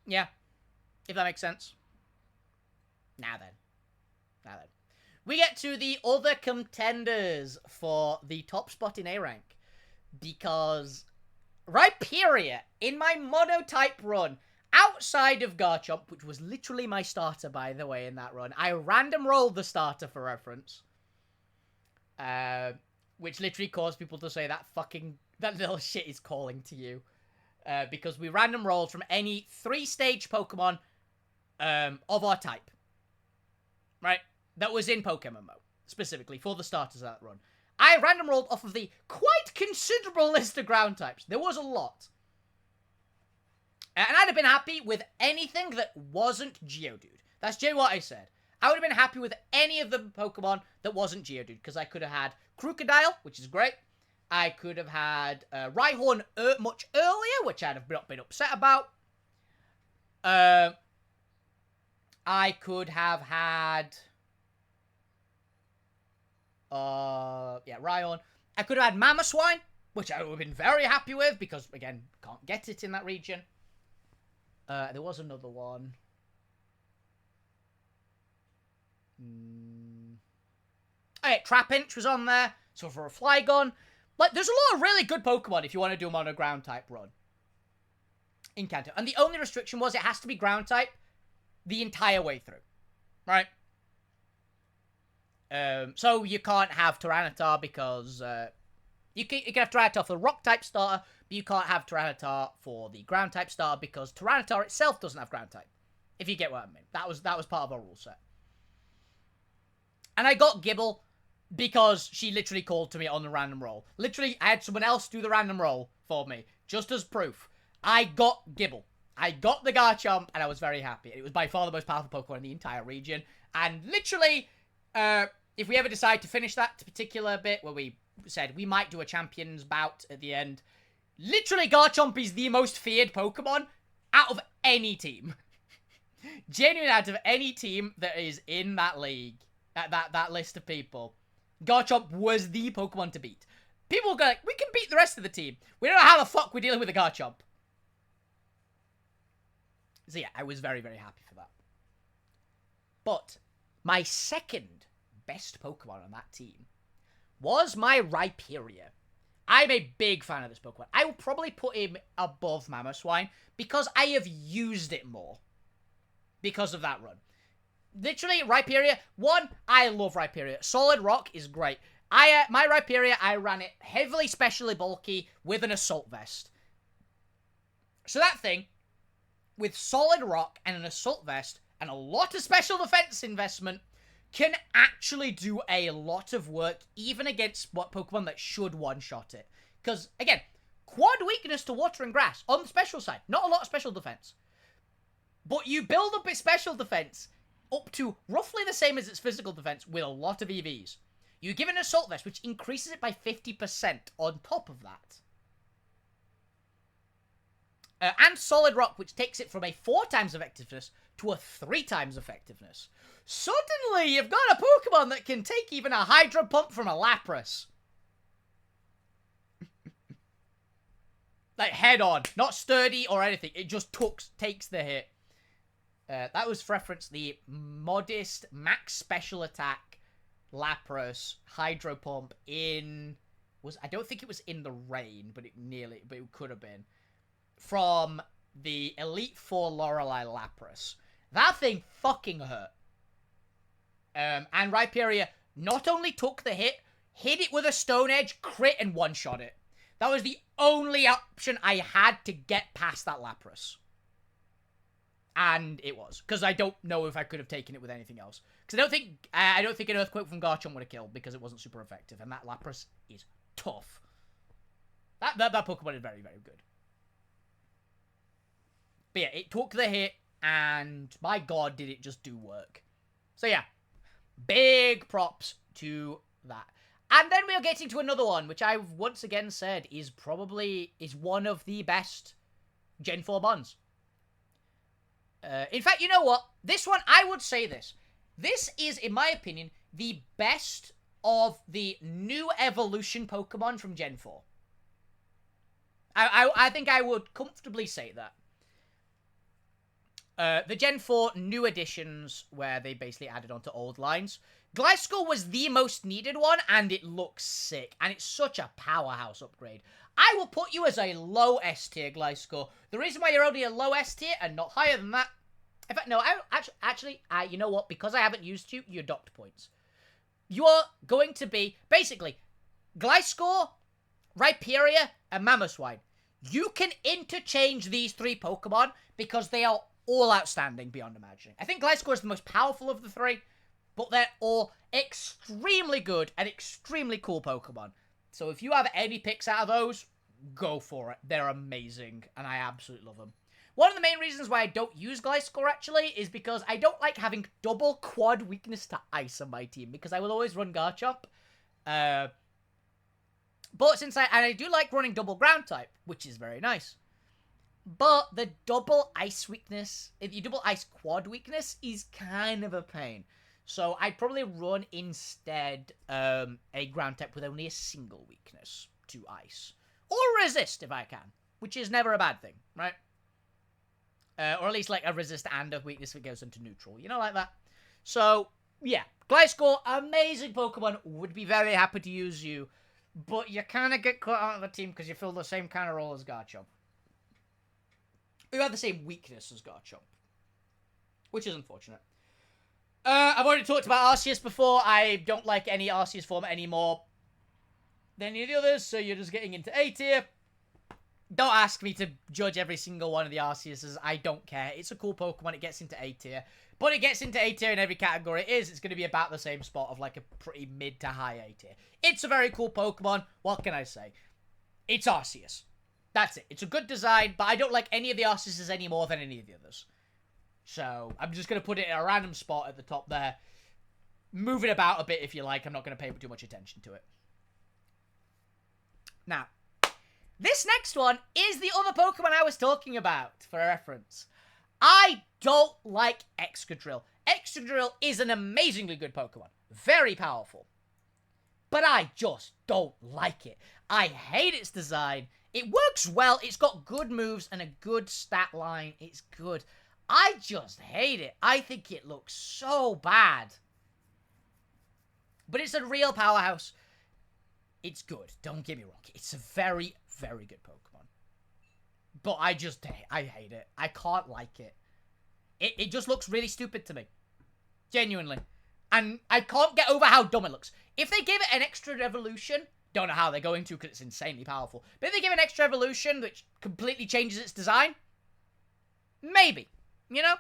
A: Yeah. If that makes sense. Now then. We get to the other contenders for the top spot in A rank. Because Rhyperior, in my mono-type run, outside of Garchomp, which was literally my starter, by the way, in that run, I random rolled the starter for reference. Which literally caused people to say that little shit is calling to you. Because we random rolled from any 3-stage Pokemon of our type. Right? That was in Pokemon Mo, specifically, for the starters of that run. I random rolled off of the quite considerable list of ground types. There was a lot. And I'd have been happy with anything that wasn't Geodude. That's just what I said. I would have been happy with any of the Pokemon that wasn't Geodude, because I could have had Crocodile, which is great. I could have had Rhyhorn much earlier, which I'd have not been upset about. I could have had... Rhyhorn. I could have had Mamoswine, which I would have been very happy with, because, again, can't get it in that region. There was another one. Okay, Trapinch was on there, so for a Flygon. Like, there's a lot of really good Pokemon if you want to do a mono ground type run in Kanto. And the only restriction was it has to be ground type the entire way through. Right? So you can't have Tyranitar because you can have Tyranitar for the rock type starter, but you can't have Tyranitar for the ground type starter because Tyranitar itself doesn't have ground type. If you get what I mean. That was part of our rule set. And I got Gibble because she literally called to me on the random roll. Literally, I had someone else do the random roll for me, just as proof. I got Gibble. I got the Garchomp, and I was very happy. It was by far the most powerful Pokemon in the entire region. And literally, if we ever decide to finish that particular bit where we said we might do a champions bout at the end, literally Garchomp is the most feared Pokemon out of any team. Genuinely out of any team that is in that league, that list of people, Garchomp was the Pokemon to beat. People will go like, we can beat the rest of the team. We don't know how the fuck we're dealing with a Garchomp. So yeah, I was very, very happy for that. But my second best Pokemon on that team was my Rhyperior. I'm a big fan of this Pokemon. I will probably put him above Mamoswine because I have used it more because of that run. Literally, Rhyperior, one, I love Rhyperior. Solid Rock is great. My Rhyperior, I ran it heavily specially bulky with an Assault Vest. So that thing, with Solid Rock and an Assault Vest and a lot of special defense investment, can actually do a lot of work, even against what Pokemon that should one-shot it. Because, again, quad weakness to Water and Grass on the special side. Not a lot of special defense. But you build up its special defense up to roughly the same as its physical defense with a lot of EVs. You give it an Assault Vest, which increases it by 50% on top of that. And Solid Rock, which takes it from a 4 times effectiveness to a 3 times effectiveness. Suddenly, you've got a Pokemon that can take even a Hydro Pump from a Lapras. Like, head on. Not sturdy or anything. It just takes the hit. That was for reference the modest max special attack Lapras Hydro Pump in... I don't think it was in the rain, but it could have been. From the Elite Four Lorelei Lapras. That thing fucking hurt. And Rhyperior not only took the hit it with a Stone Edge, crit, and one-shot it. That was the only option I had to get past that Lapras. And it was. Because I don't know if I could have taken it with anything else. Because I don't think an Earthquake from Garchomp would have killed, because it wasn't super effective. And that Lapras is tough. That Pokemon is very, very good. But yeah, it took the hit, and my god, did it just do work. So yeah, big props to that. And then we are getting to another one, which I've once again said is one of the best Gen 4 Mons. In fact, you know what? This one, I would say this. This is, in my opinion, the best of the new evolution Pokemon from Gen 4. I think I would comfortably say that. The Gen 4 new additions, where they basically added onto old lines. Gliscor was the most needed one, and it looks sick. And it's such a powerhouse upgrade. I will put you as a low S tier Gliscor. The reason why you're only a low S tier and not higher than that... In fact, no, actually, you know what? Because I haven't used you, you're docked points. You're going to be, basically, Gliscor, Rhyperior, and Mamoswine. You can interchange these 3 Pokemon because they are all outstanding beyond imagining. I think Gliscor is the most powerful of the 3, but they're all extremely good and extremely cool Pokemon. So if you have any picks out of those, go for it. They're amazing, and I absolutely love them. One of the main reasons why I don't use Gliscor, actually, is because I don't like having double quad weakness to Ice on my team, because I will always run Garchomp. But since I do like running double ground type, which is very nice. But the double ice weakness, the double ice quad weakness is kind of a pain. So I'd probably run instead a ground type with only a single weakness to ice. Or resist if I can, which is never a bad thing, right? Or at least like a resist and a weakness if it goes into neutral, you know, like that. So, yeah, Gliscor, amazing Pokemon, would be very happy to use you. But you kind of get cut out of the team because you fill the same kind of role as Garchomp. You have the same weakness as Garchomp, which is unfortunate. I've already talked about Arceus before. I don't like any Arceus form anymore than any of the others, so you're just getting into A tier. Don't ask me to judge every single one of the Arceuses. I don't care. It's a cool Pokemon. It gets into A tier. But it gets into A tier in every category it is. It's going to be about the same spot of like a pretty mid to high A tier. It's a very cool Pokemon. What can I say? It's Arceus. That's it. It's a good design, but I don't like any of the Arceuses any more than any of the others. So, I'm just going to put it in a random spot at the top there. Move it about a bit if you like. I'm not going to pay too much attention to it. Now, this next one is the other Pokemon I was talking about, for reference. I don't like Excadrill. Excadrill is an amazingly good Pokemon. Very powerful. but I just don't like it. I hate its design. It works well. It's got good moves and a good stat line. It's good. I just hate it. I think it looks so bad. But it's a real powerhouse. It's good. Don't get me wrong. It's a very, very good Pokemon. But I hate it. I can't like it. It just looks really stupid to me. Genuinely. And I can't get over how dumb it looks. If they give it an extra evolution, don't know how they're going to because it's insanely powerful. But if they give it an extra evolution which completely changes its design, maybe. You know?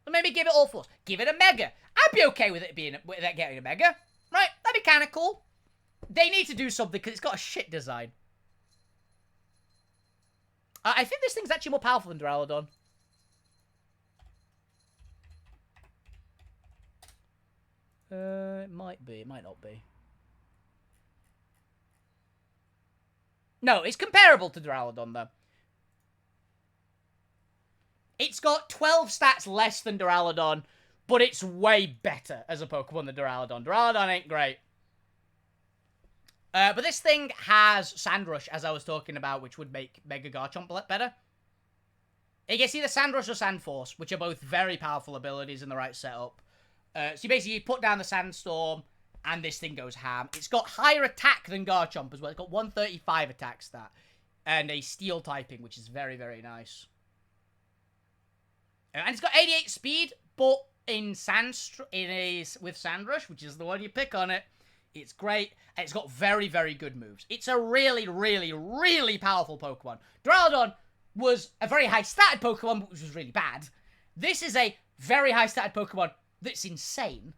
A: Or maybe give it all fours. Give it a Mega. I'd be okay with it getting a Mega. Right? That'd be kind of cool. They need to do something because it's got a shit design. I think this thing's actually more powerful than Duraludon. It might be. It might not be. No, it's comparable to Duraludon, though. It's got 12 stats less than Duraludon, but it's way better as a Pokemon than Duraludon. Duraludon ain't great. But this thing has Sandrush, as I was talking about, which would make Mega Garchomp better. It gets either Sandrush or Sandforce, which are both very powerful abilities in the right setup. So you basically put down the Sandstorm, and this thing goes ham. It's got higher attack than Garchomp as well. It's got 135 attack stat, and a Steel typing, which is very, very nice. And it's got 88 speed, but with Sandrush, which is the one you pick on it, it's great, and it's got very, very good moves. It's a really, really, really powerful Pokemon. Duraludon was a very high-statted Pokemon, which was really bad. This is a very high-statted Pokemon that's insane.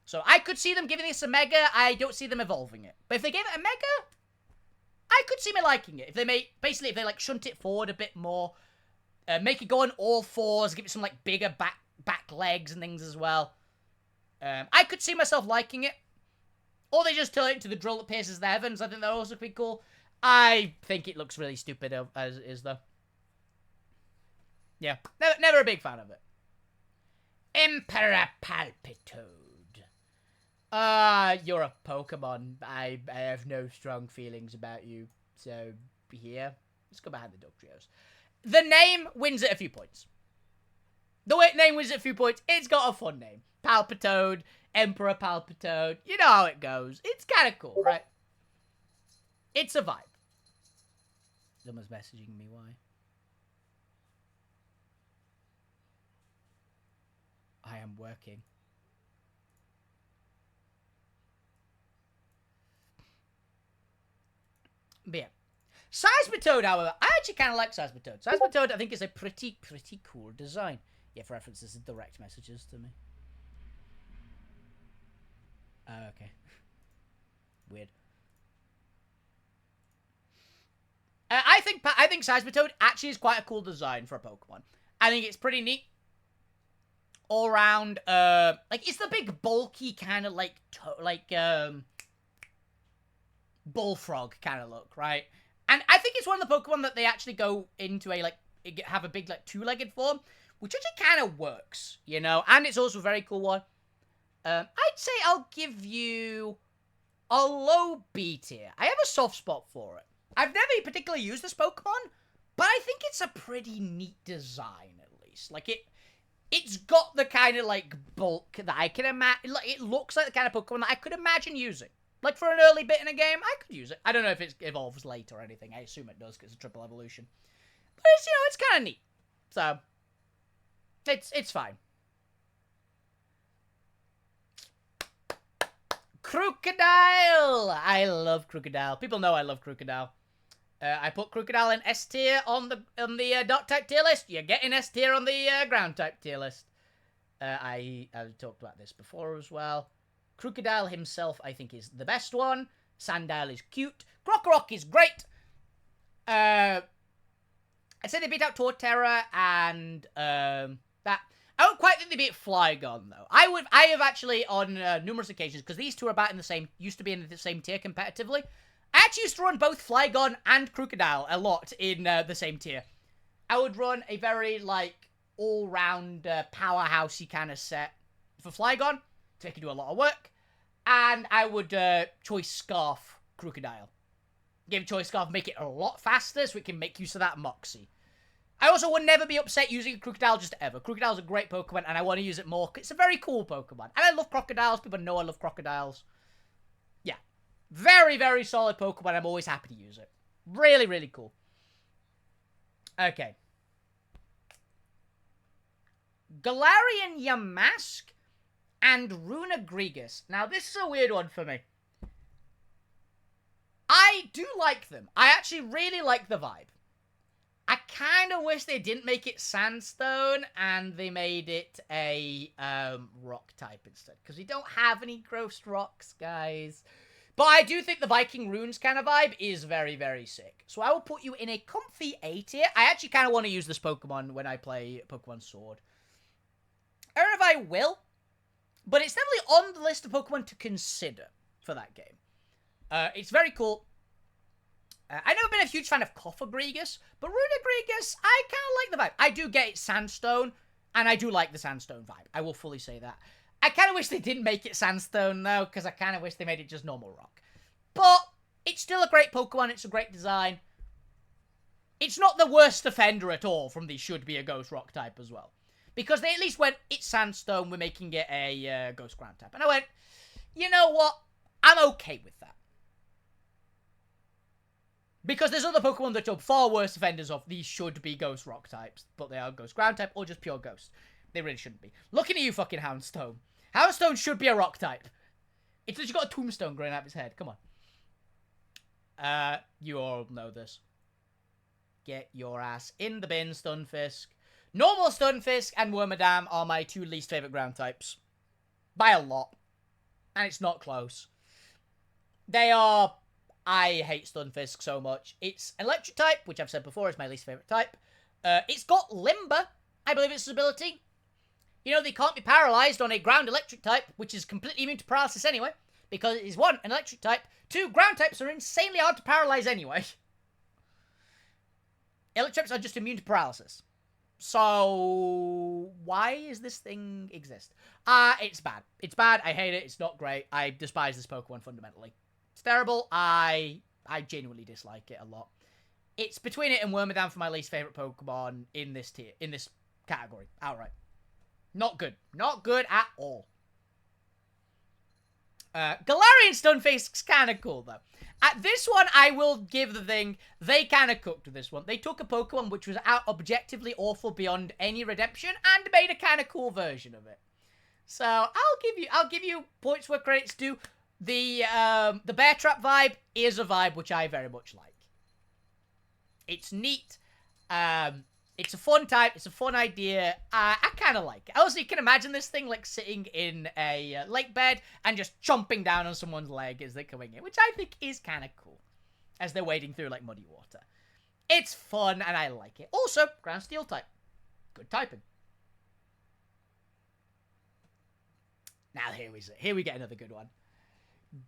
A: So I could see them giving this a Mega. I don't see them evolving it. But if they gave it a Mega, I could see me liking it. If they basically, if they, like, shunt it forward a bit more, make it go on all fours, give it some, like, bigger back legs and things as well. I could see myself liking it. Or they just turn it into the drill that pierces the heavens. I think that would also be cool. I think it looks really stupid as it is, though. Yeah, never a big fan of it. Emperor Palpitoad. You're a Pokemon. I have no strong feelings about you. So, here. Let's go behind the Dog Trios. The name wins it a few points. The name wins it a few points. It's got a fun name. Palpitoad, Emperor Palpitoad. You know how it goes. It's kind of cool, right? It's a vibe. Someone's messaging me, why? I am working. But yeah. Seismitoad, however, I actually kind of like Seismitoad. Seismitoad, I think, is a pretty cool design. Yeah, for reference, this is direct messages to me. Oh, okay. Weird. I think Seismitoad actually is quite a cool design for a Pokemon. I think it's pretty neat. All around, like, it's the big, bulky kind of, like, bullfrog kind of look, right? And I think it's one of the Pokemon that they actually go into a, like, have a big, like, two-legged form, which actually kind of works, you know? And it's also a very cool one. I'd say I'll give you a low B tier. I have a soft spot for it. I've never particularly used this Pokemon, but I think it's a pretty neat design, at least. Like, it's got the kind of, like, bulk that I can imagine. It looks like the kind of Pokemon that I could imagine using. Like, for an early bit in a game, I could use it. I don't know if it evolves late or anything. I assume it does, because it's a triple evolution. But it's, you know, it's kind of neat. So, it's fine. Crocodile! I love Crocodile. People know I love Crocodile. I put Crocodile in S tier on the Dark type tier list. You're getting S tier on the Ground type tier list. I've talked about this before as well. Crocodile himself, I think, is the best one. Sandile is cute. Krokorok is great. I'd say they beat out Torterra and that. I don't quite think they beat Flygon, though. I have actually, on numerous occasions, because these two are about in the same, used to be in the same tier competitively. I actually used to run both Flygon and Crocodile a lot in the same tier. I would run a very, like, all-round powerhousey kind of set for Flygon, so they can do a lot of work. And I would choice Scarf Crocodile. Give choice Scarf, make it a lot faster so it can make use of that Moxie. I also would never be upset using Crocodile just ever. Crocodile's a great Pokemon, and I want to use it more. It's a very cool Pokemon. And I love crocodiles. People know I love crocodiles. Yeah. Very, very solid Pokemon. I'm always happy to use it. Really, really cool. Okay. Galarian Yamask and Runagrigus. Now, this is a weird one for me. I do like them. I actually really like the vibe. I kind of wish they didn't make it Sandstone and they made it a rock type instead. Because we don't have any gross rocks, guys. But I do think the Viking Runes kind of vibe is very, very sick. So I will put you in a comfy A tier. I actually kind of want to use this Pokemon when I play Pokemon Sword. I don't know if I will. But it's definitely on the list of Pokemon to consider for that game. It's very cool. I've never been a huge fan of Cofagrigus, but Runagrigus, I kind of like the vibe. I do get it Sandstone, and I do like the Sandstone vibe. I will fully say that. I kind of wish they didn't make it Sandstone, though, because I kind of wish they made it just normal rock. But it's still a great Pokemon. It's a great design. It's not the worst offender at all from the should be a Ghost Rock type as well. Because they at least went, it's Sandstone, we're making it a Ghost Ground type. And I went, you know what? I'm okay with that. Because there's other Pokemon that are far worse offenders of these should be Ghost Rock types, but they are Ghost Ground type or just pure Ghost. They really shouldn't be. Looking at you, fucking Houndstone. Houndstone should be a Rock type. It's literally got a tombstone growing out of his head. Come on. You all know this. Get your ass in the bin, Stunfisk. Normal Stunfisk and Wormadam are my two least favorite ground types. By a lot. And it's not close. They are... I hate Stunfisk so much. It's an electric type, which I've said before is my least favorite type. It's got Limber, I believe it's its ability. You know, they can't be paralyzed on a ground electric type, which is completely immune to paralysis anyway. Because it is, one, an electric type. Two, ground types are insanely hard to paralyze anyway. Electric types are just immune to paralysis. So, why is this thing exist? It's bad. It's bad. I hate it. It's not great. I despise this Pokemon fundamentally. It's terrible. I genuinely dislike it a lot. It's between it and Wormadam for my least favorite Pokemon in this tier, in this category, outright. Not good. Not good at all. Galarian Stunfisk's kind of cool, though. At this one, I will give the thing, they kind of cooked with this one. They took a Pokemon which was objectively awful beyond any redemption and made a kind of cool version of it. So, I'll give you points where credit's due. The Bear Trap vibe is a vibe which I very much like. It's neat. It's a fun type. It's a fun idea. I kind of like it. Also, you can imagine this thing like sitting in a lake bed and just chomping down on someone's leg as they're coming in, which I think is kind of cool as they're wading through like muddy water. It's fun and I like it. Also, Ground Steel type. Good typing. Now here we get another good one.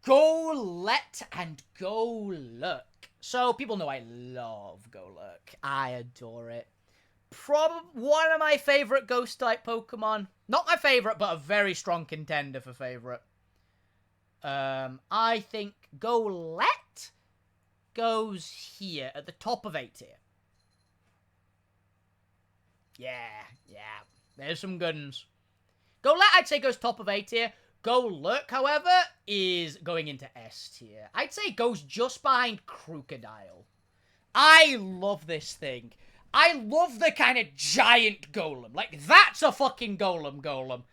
A: Golett and Golurk. So, people know I love Golurk. I adore it. Probably one of my favorite Ghost-type Pokemon. Not my favorite, but a very strong contender for favorite. I think Golett goes here, at the top of A tier. Yeah. There's some good ones. Golett, I'd say, goes top of A tier. Golurk, however, is going into S tier. I'd say it goes just behind Crocodile. I love this thing. I love the kind of giant golem. Like, that's a fucking golem.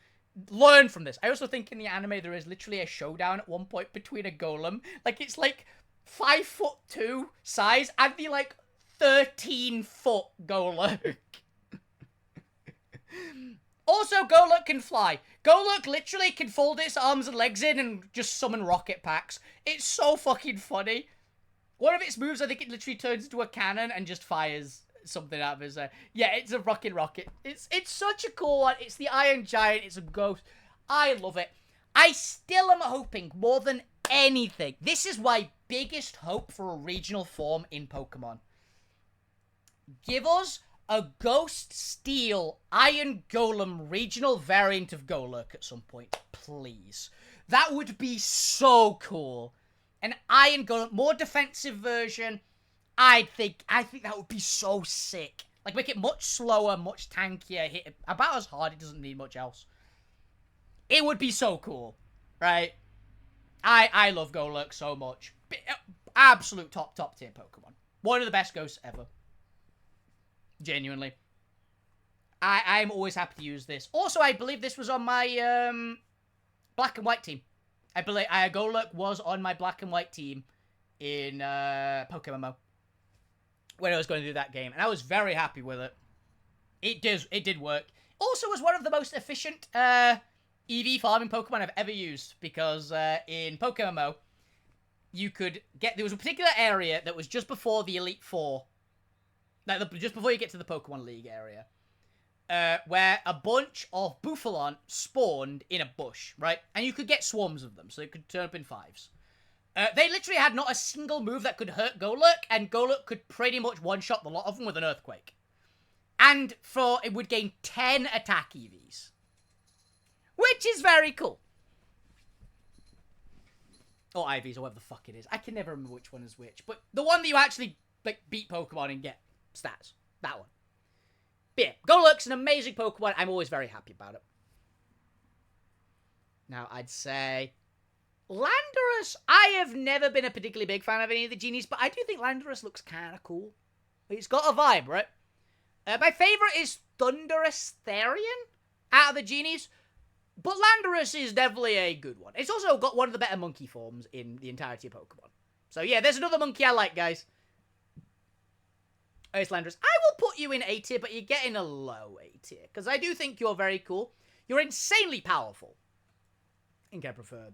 A: Learn from this. I also think in the anime there is literally a showdown at one point between a golem. Like, it's like 5'2" size and the, like, 13-foot Golurk. Also, Golurk can fly. Golurk literally can fold its arms and legs in and just summon rocket packs. It's so fucking funny. One of its moves, I think it literally turns into a cannon and just fires something out of his... yeah, it's a fucking rocket. It's such a cool one. It's the Iron Giant. It's a ghost. I love it. I still am hoping more than anything. This is my biggest hope for a regional form in Pokemon. Give us a Ghost Steel Iron Golem regional variant of Golurk at some point, please. That would be so cool. An Iron Golem, more defensive version. I think that would be so sick. Like, make it much slower, much tankier, hit it about as hard, it doesn't need much else. It would be so cool, right? I love Golurk so much. Absolute top tier Pokemon. One of the best ghosts ever. Genuinely. I'm always happy to use this. Also, I believe this was on my black and white team. I believe Golurk was on my black and white team in Pokemon Mo when I was going to do that game, and I was very happy with it. It did work. Also, was one of the most efficient EV farming Pokemon I've ever used, because in Pokemon Mo, you could get, there was a particular area that was just before the Elite Four, like just before you get to the Pokemon League area, where a bunch of Bufalon spawned in a bush, right? And you could get swarms of them, so it could turn up in 5s. They literally had not a single move that could hurt Golurk, and Golurk could pretty much one-shot the lot of them with an Earthquake. And it would gain 10 attack EVs. Which is very cool. Or IVs, or whatever the fuck it is. I can never remember which one is which. But the one that you actually, like, beat Pokemon and get stats. That one. But yeah, Golurk's an amazing Pokemon. I'm always very happy about it. Now, I'd say Landorus, I have never been a particularly big fan of any of the genies, but I do think Landorus looks kind of cool. It's got a vibe, right? My favorite is Thundurus Therian out of the genies, but Landorus is definitely a good one. It's also got one of the better monkey forms in the entirety of Pokemon. So yeah, there's another monkey I like, guys. Oh, it's Landorus. I will put you in A tier, but you're getting a low A tier, because I do think you're very cool. You're insanely powerful. I think I prefer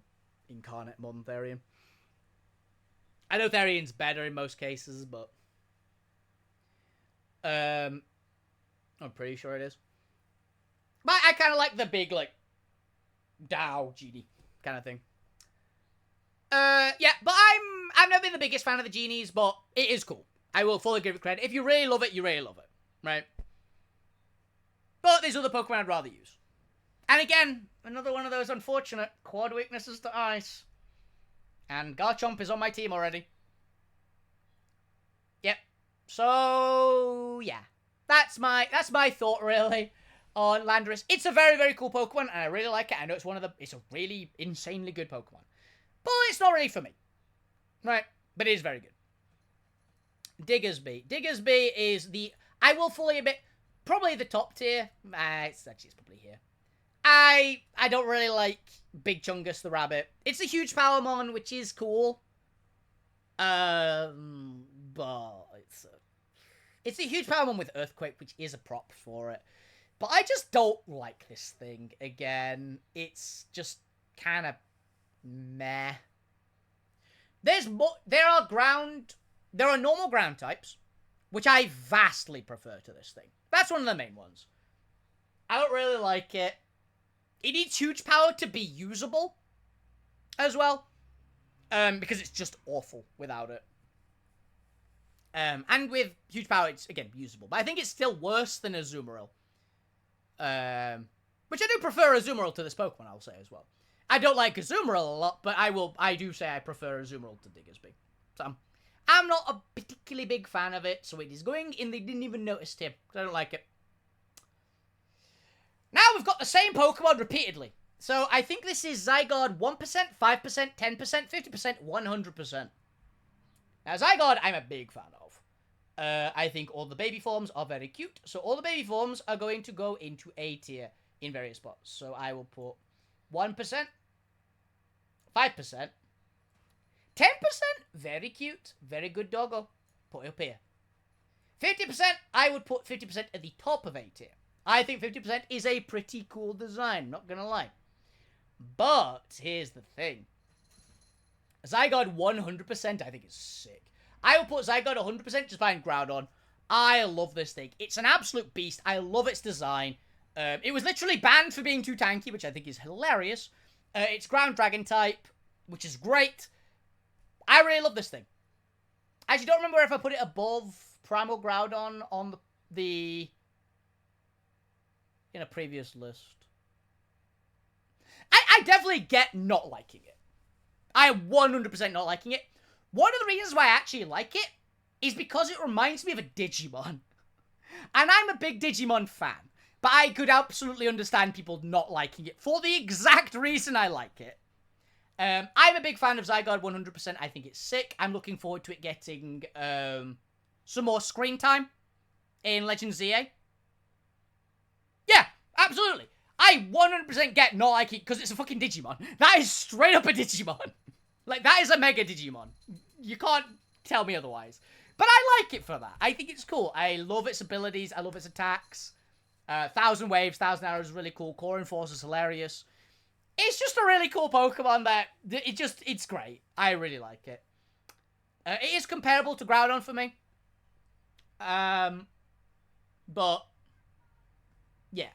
A: Incarnate more than Therian. I know Therian's better in most cases, but I'm pretty sure it is. But I kind of like the big, like, Dow genie kind of thing. Yeah, but I've never been the biggest fan of the genies, but it is cool. I will fully give it credit. If you really love it, you really love it, right? But there's other Pokemon I'd rather use. And again, another one of those unfortunate quad weaknesses to ice. And Garchomp is on my team already. Yep. So yeah, that's my thought really on Landorus. It's a very, very cool Pokemon, and I really like it. I know it's a really insanely good Pokemon, but it's not really for me, right? But it is very good. Diggersby is I will fully admit, probably the top tier. It's probably here. I don't really like Big Chungus the rabbit. It's a huge Powermon, which is cool. But it's a huge Powermon with Earthquake, which is a prop for it. But I just don't like this thing. Again, it's just kind of meh. There are normal ground types, which I vastly prefer to this thing. That's one of the main ones. I don't really like it. It needs huge power to be usable as well. Because it's just awful without it. And with huge power, it's, again, usable. But I think it's still worse than Azumarill. Which I do prefer Azumarill to this Pokemon, I'll say as well. I don't like Azumarill a lot, but I do say I prefer Azumarill to Diggersby. So, I'm not a particularly big fan of it, so it is going in the didn't even notice tip, because I don't like it. Now we've got the same Pokemon repeatedly. So I think this is Zygarde 1%, 5%, 10%, 50%, 100%. Now Zygarde, I'm a big fan of. I think all the baby forms are very cute. So all the baby forms are going to go into A tier in various spots. So I will put 1%, 5%, 10%, very cute, very good doggo. Put it up here. 50%, I would put 50% at the top of A tier. I think 50% is a pretty cool design, not gonna lie. But, here's the thing. Zygarde 100% I think is sick. I will put Zygarde 100% just behind Groudon. I love this thing. It's an absolute beast. I love its design. It was literally banned for being too tanky, which I think is hilarious. It's Ground Dragon type, which is great. I really love this thing. I actually don't remember if I put it above Primal Groudon on the in a previous list. I I definitely get not liking it. I am 100% not liking it. One of the reasons why I actually like it is because it reminds me of a Digimon. And I'm a big Digimon fan. But I could absolutely understand people not liking it for the exact reason I like it. I'm a big fan of Zygarde 100%. I think it's sick. I'm looking forward to it getting some more screen time in Legends ZA. Yeah, absolutely. I 100% get not liking it because it's a fucking Digimon. That is straight up a Digimon. Like, that is a Mega Digimon. You can't tell me otherwise. But I like it for that. I think it's cool. I love its abilities. I love its attacks. 1,000 Waves, 1,000 Arrows is really cool. Core Enforce is hilarious. It's just a really cool Pokemon that... It's great. I really like it. It is comparable to Groudon for me. But... yeah.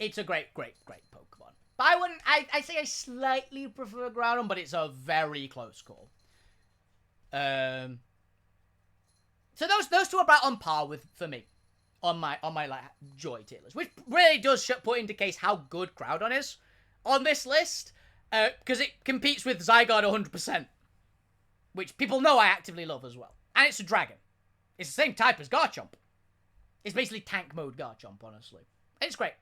A: It's a great Pokemon. But I wouldn't... I say I slightly prefer Groudon, but it's a very close call. So those two are about on par with, for me. On my like joy tier list, which really does put into case how good Groudon is on this list, because it competes with Zygarde 100%, which people know I actively love as well. And it's a dragon. It's the same type as Garchomp. It's basically tank mode Garchomp, honestly. It's great.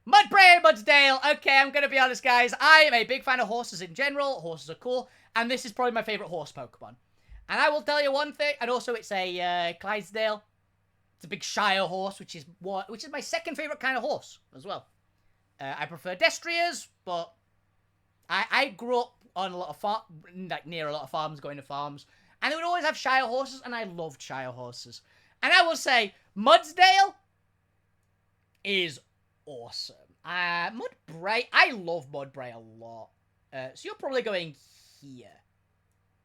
A: Mudbray and Mudsdale. Okay, I'm gonna be honest, guys. I am a big fan of horses in general. Horses are cool, and this is probably my favorite horse Pokemon. And I will tell you one thing, and also it's a Clydesdale. It's a big Shire horse, which is my second favorite kind of horse as well. I prefer Destriers, but I grew up on a lot of near a lot of farms, going to farms, and they would always have Shire horses, and I loved Shire horses. And I will say, Mudsdale is awesome. Mudbray, I love Mudbray a lot. So you're probably going here.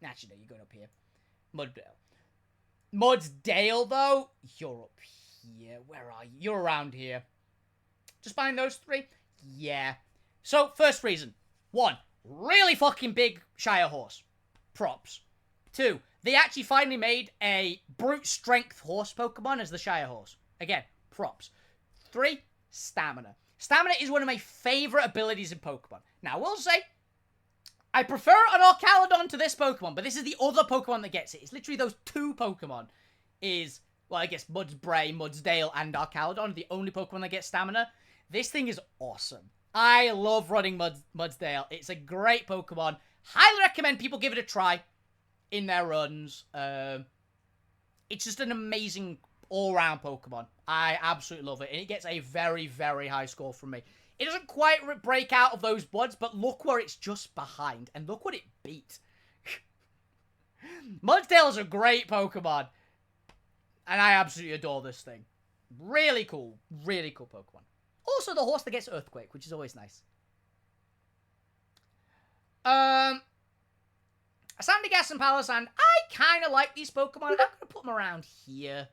A: Actually, no, you're going up here. Mudsdale. Mudsdale, though, you're up here. Where are you? You're around here. Just behind those three? Yeah. So, first reason. 1, really fucking big Shire horse. Props. 2, they actually finally made a brute strength horse Pokemon as the Shire horse. Again, props. 3, stamina. Stamina is one of my favorite abilities in Pokemon. Now, I will say, I prefer an Archaludon to this Pokemon, but this is the other Pokemon that gets it. It's literally those 2 Pokemon is, well, I guess Mudbray, Mudsdale, and Archaludon, the only Pokemon that get stamina. This thing is awesome. I love running Mudsdale. It's a great Pokemon. Highly recommend people give it a try in their runs. It's just an amazing all-round Pokemon. I absolutely love it, and it gets a very, very high score from me. It doesn't quite break out of those buds, but look where it's just behind. And look what it beat. Mudsdale is a great Pokemon. And I absolutely adore this thing. Really cool Pokemon. Also, the horse that gets Earthquake, which is always nice. Sandygast and Palossand. I kind of like these Pokemon. I'm going to put them around here.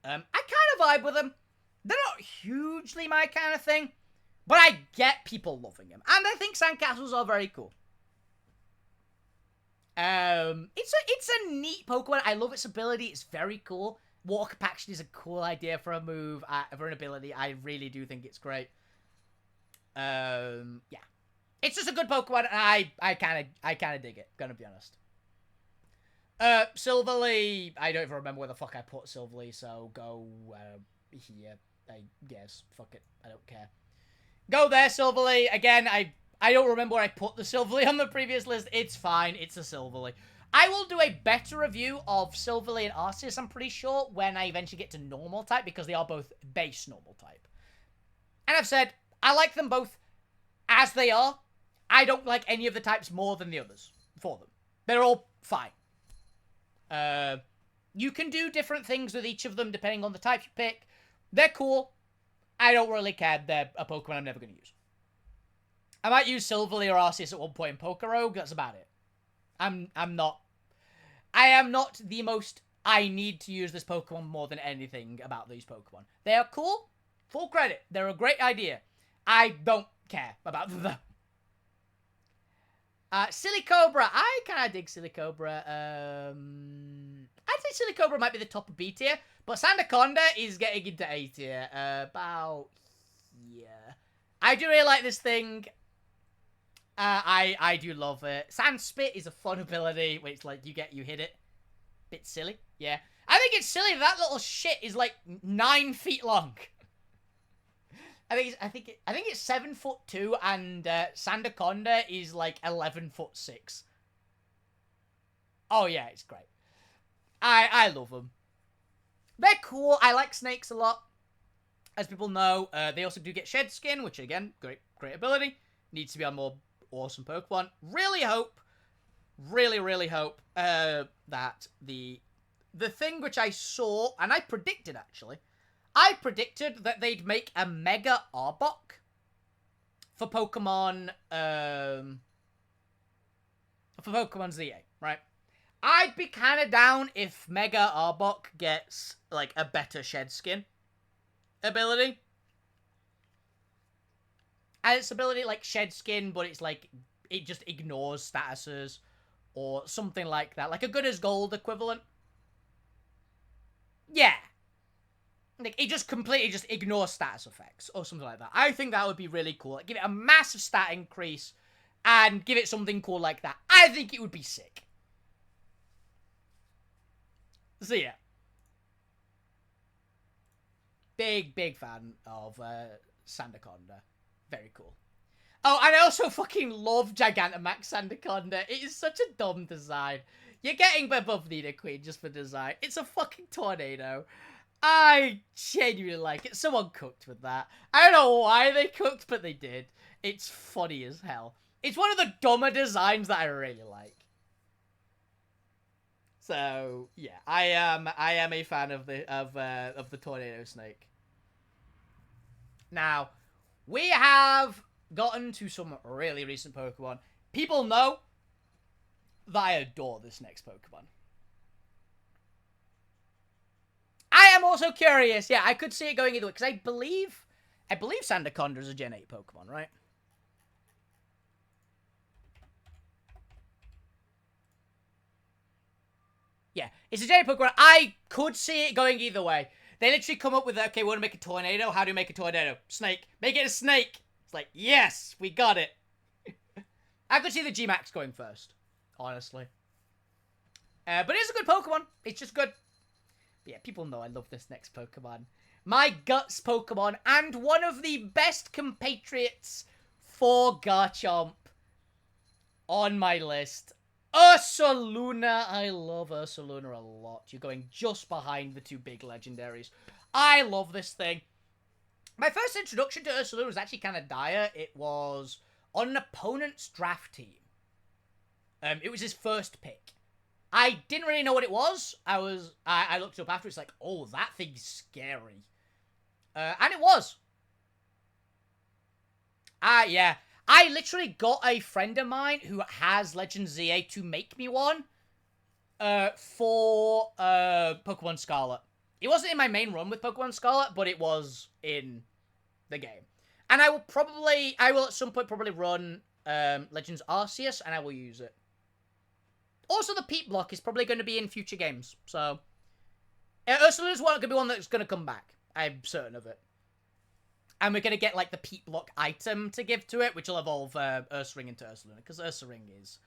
A: I kind of vibe with them. They're not hugely my kind of thing. But I get people loving him. And I think Sandcastles are very cool. It's a neat Pokemon. I love its ability. It's very cool. Water Compaction is a cool idea for a move, for an ability. I really do think it's great. Yeah. It's just a good Pokemon, and I kind of dig it, gonna be honest. Silverly, I don't even remember where the fuck I put Silverly, so go, here, I guess. Fuck it, I don't care. Go there, Silverly. Again, I don't remember where I put the Silverly on the previous list. It's fine. It's a Silverly. I will do a better review of Silverly and Arceus, I'm pretty sure, when I eventually get to normal type, because they are both base normal type. And I've said, I like them both as they are. I don't like any of the types more than the others for them. They're all fine. You can do different things with each of them depending on the type you pick. They're cool. I don't really care. They're a Pokemon I'm never going to use. I might use Silverly or Arceus at one point in Pokerogue. That's about it. I am not the most, I need to use this Pokemon more than anything about these Pokemon. They are cool. Full credit. They're a great idea. I don't care about them. Silly Cobra. I kind of dig Silly Cobra. I'd say Silly Cobra might be the top of B tier, but Sandaconda is getting into A tier. About here. I do really like this thing. I do love it. Sand Spit is a fun ability, where it's like, you hit it. Bit silly, yeah. I think it's silly that little shit is like 9 feet long. I think it's 7'2", and Sandaconda is like 11'6". Oh yeah, it's great. I love them. They're cool. I like snakes a lot. As people know, they also do get shed skin, which again, great ability. Needs to be on more awesome Pokemon. Really hope, really hope that the thing which I saw, and I predicted actually, I predicted that they'd make a Mega Arbok for Pokemon, ZA, right? I'd be kind of down if Mega Arbok gets, like, a better shed skin ability. And its ability, like, shed skin, but it's like, it just ignores statuses, or something like that. Like a good as gold equivalent. Yeah. Like, it just completely just ignores status effects, or something like that. I think that would be really cool. Like, give it a massive stat increase, and give it something cool like that. I think it would be sick. So, yeah. Big fan of Sandaconda. Very cool. Oh, and I also fucking love Gigantamax Sandaconda. It is such a dumb design. You're getting above Nidoqueen just for design. It's a fucking tornado. I genuinely like it. Someone cooked with that. I don't know why they cooked, but they did. It's funny as hell. It's one of the dumber designs that I really like. So yeah, I am a fan of the tornado snake. Now, we have gotten to some really recent Pokemon. People know that I adore this next Pokemon. I am also curious. Yeah, I could see it going either way, because I believe Sandaconda is a Gen 8 Pokemon, right? Yeah, it's a Gen 8 Pokemon. I could see it going either way. They literally come up with, okay, we want to make a tornado. How do you make a tornado? Snake. Make it a snake. It's like, yes, we got it. I could see the G-Max going first, honestly. But it's a good Pokemon. It's just good. But yeah, people know I love this next Pokemon. My guts Pokemon, and one of the best compatriots for Garchomp on my list. Ursaluna. I love Ursaluna a lot. You're going just behind the two big legendaries. I love this thing. My first introduction to Ursaluna was actually kind of dire. It was on an opponent's draft team. It was his first pick. I didn't really know what it was. I looked it up after. It's like, oh, that thing's scary. And it was. Yeah. I literally got a friend of mine who has Legends ZA to make me one. For Pokemon Scarlet. It wasn't in my main run with Pokemon Scarlet, but it was in the game. And I will at some point probably run Legends Arceus, and I will use it. Also, the Peat Block is probably going to be in future games, so... Ursaluna's going to be one that's going to come back. I'm certain of it. And we're going to get, like, the Peat Block item to give to it, which will evolve Ursaring into Ursaluna, because Ursaring is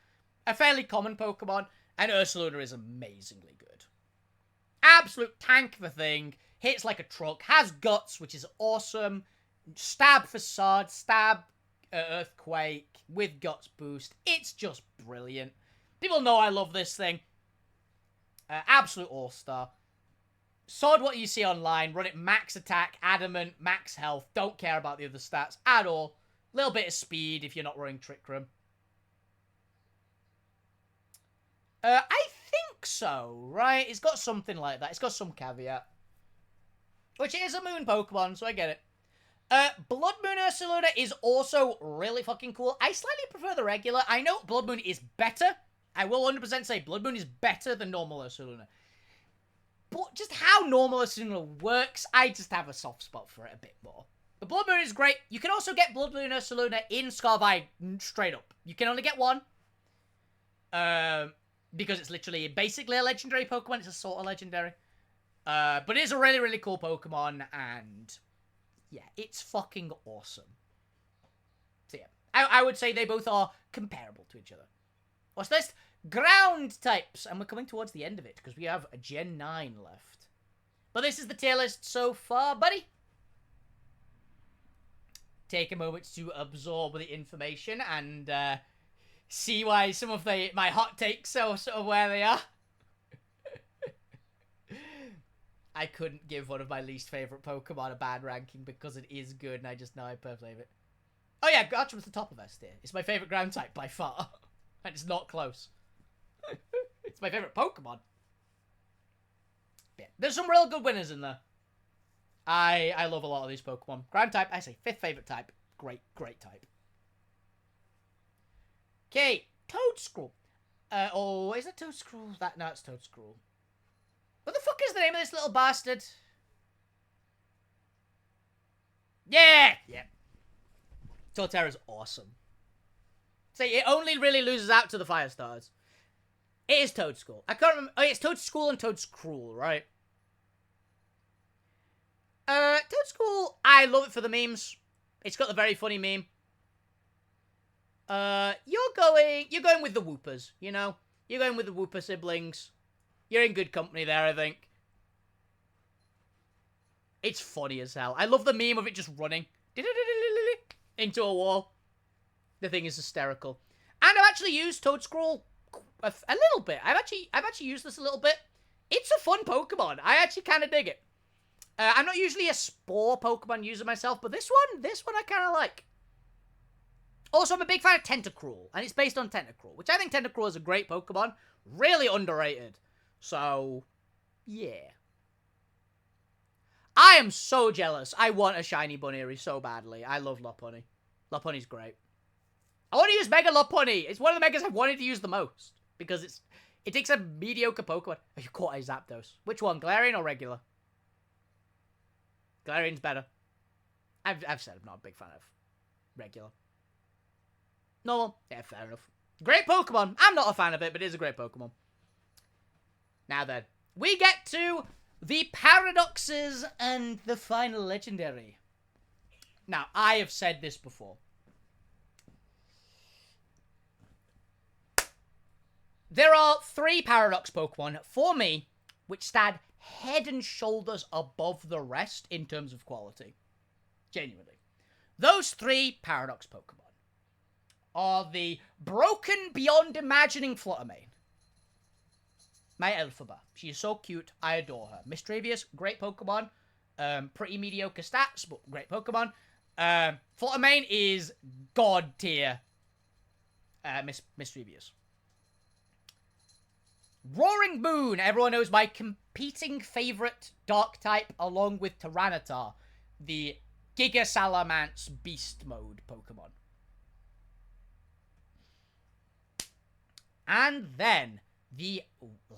A: a fairly common Pokemon, and Ursaluna is amazingly good. Absolute tank of a thing, hits like a truck, has guts, which is awesome, stab facade, stab earthquake, with guts boost. It's just brilliant. People know I love this thing. Absolute all-star. Sword what you see online, run it max attack, adamant, max health, don't care about the other stats at all. Little bit of speed if you're not running Trick Room. I think so, right? It's got something like that. It's got some caveat. Which it is a moon Pokemon, so I get it. Blood Moon Ursaluna is also really fucking cool. I slightly prefer the regular. I know Blood Moon is better. I will 100% say Blood Moon is better than normal Ursaluna. But just how normal Ursaluna works, I just have a soft spot for it a bit more. The Blood Moon is great. You can also get Blood Moon Ursaluna in Scarvi straight up. You can only get one. Because it's literally basically a legendary Pokemon. It's a sort of legendary. But it is a really, really cool Pokemon, and yeah, it's fucking awesome. I would say they both are comparable to each other. What's this? Ground types. And we're coming towards the end of it because we have a Gen 9 left. But this is the tier list so far, buddy. Take a moment to absorb the information and see why some of my hot takes are sort of where they are. I couldn't give one of my least favorite Pokemon a bad ranking because it is good and I just know I perfectly it. Oh yeah, Garchomp the top of S tier. It's my favorite ground type by far. And it's not close. It's my favorite Pokemon. Yeah, there's some real good winners in there. I love a lot of these Pokemon. Ground type, I say 5th favorite type. Great type. Okay, Toadscruel. Oh, is it Toadscruel? No, it's Toadscruel. What the fuck is the name of this little bastard? Yeah! Torterra's awesome. See, it only really loses out to the Fire Stars. It is Toadscruel. I can't remember. Oh, it's Toadscruel and Toadscruel, right? Toadscruel, I love it for the memes. It's got the very funny meme. You're going with the Whoopers, you know? You're going with the Whooper siblings. You're in good company there, I think. It's funny as hell. I love the meme of it just running into a wall. The thing is hysterical. And I've actually used Toadscruel a little bit. I've actually used this a little bit. It's a fun Pokemon. I actually kind of dig it. I'm not usually a Spore Pokemon user myself, but this one I kind of like. Also, I'm a big fan of Tentacruel, and it's based on Tentacruel, which I think Tentacruel is a great Pokemon. Really underrated. So, yeah. I am so jealous. I want a shiny Buneary so badly. I love Lopunny. Lopunny's great. I want to use Mega Lopunny. It's one of the Megas I've wanted to use the most. Because it takes a mediocre Pokemon. Oh, you caught a Zapdos. Which one? Galarian or regular? Galarian's better. I've said I'm not a big fan of regular. Normal? Yeah, fair enough. Great Pokemon. I'm not a fan of it, but it is a great Pokemon. Now then, we get to the paradoxes and the final legendary. Now, I have said this before. There are 3 paradox Pokemon, for me, which stand head and shoulders above the rest in terms of quality. Genuinely. Those 3 paradox Pokemon are the broken beyond imagining Fluttermane. My Elphaba. She is so cute. I adore her. Mischievous, great Pokemon. Pretty mediocre stats, but great Pokemon. Fluttermane is god tier. Mischievous. Roaring Moon. Everyone knows my competing favorite dark type along with Tyranitar. The Giga Salamence Beast Mode Pokemon. And then the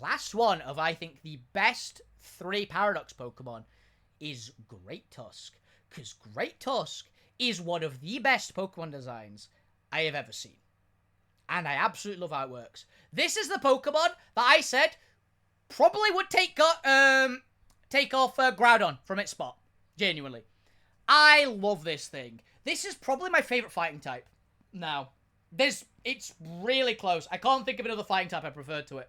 A: last one of, I think, the best 3 Paradox Pokemon is Great Tusk. Because Great Tusk is one of the best Pokemon designs I have ever seen. And I absolutely love how it works. This is the Pokemon that I said probably would take off Groudon from its spot. Genuinely. I love this thing. This is probably my favorite fighting type. Now, it's really close. I can't think of another fighting type I prefer to it.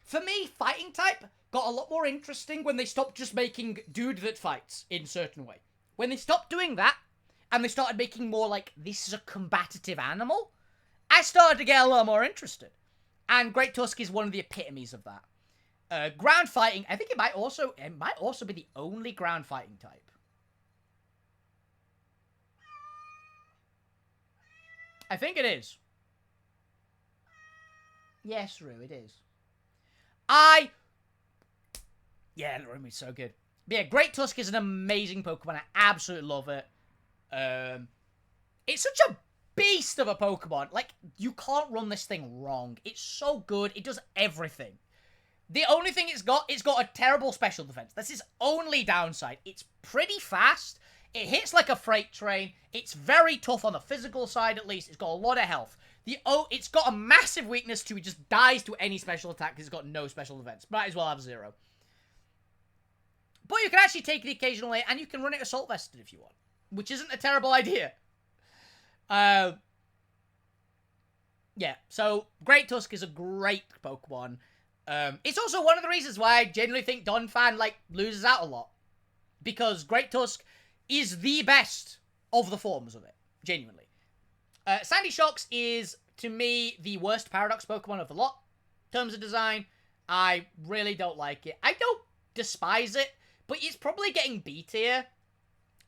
A: For me, fighting type got a lot more interesting when they stopped just making dude that fights in a certain way. When they stopped doing that, and they started making more like, this is a combative animal, I started to get a lot more interested. And Great Tusk is one of the epitomes of that. Ground fighting, I think it might also be the only ground fighting type. I think it is. Yes, Rue, it is. Yeah, Rumi's so good. But yeah, Great Tusk is an amazing Pokemon. I absolutely love it. It's such a beast of a Pokemon. Like, you can't run this thing wrong. It's so good. It does everything. The only thing it's got a terrible special defense. That's its only downside. It's pretty fast. It hits like a freight train. It's very tough on the physical side, at least. It's got a lot of health. It's got a massive weakness to it just dies to any special attack because it's got no special defense. Might as well have 0. But you can actually take it occasionally, and you can run it Assault Vested if you want. Which isn't a terrible idea. Yeah, so Great Tusk is a great Pokemon. It's also one of the reasons why I genuinely think Donphan, like, loses out a lot. Because Great Tusk is the best of the forms of it. Genuinely. Sandy Shocks is, to me, the worst Paradox Pokemon of the lot. In terms of design, I really don't like it. I don't despise it, but it's probably getting B tier.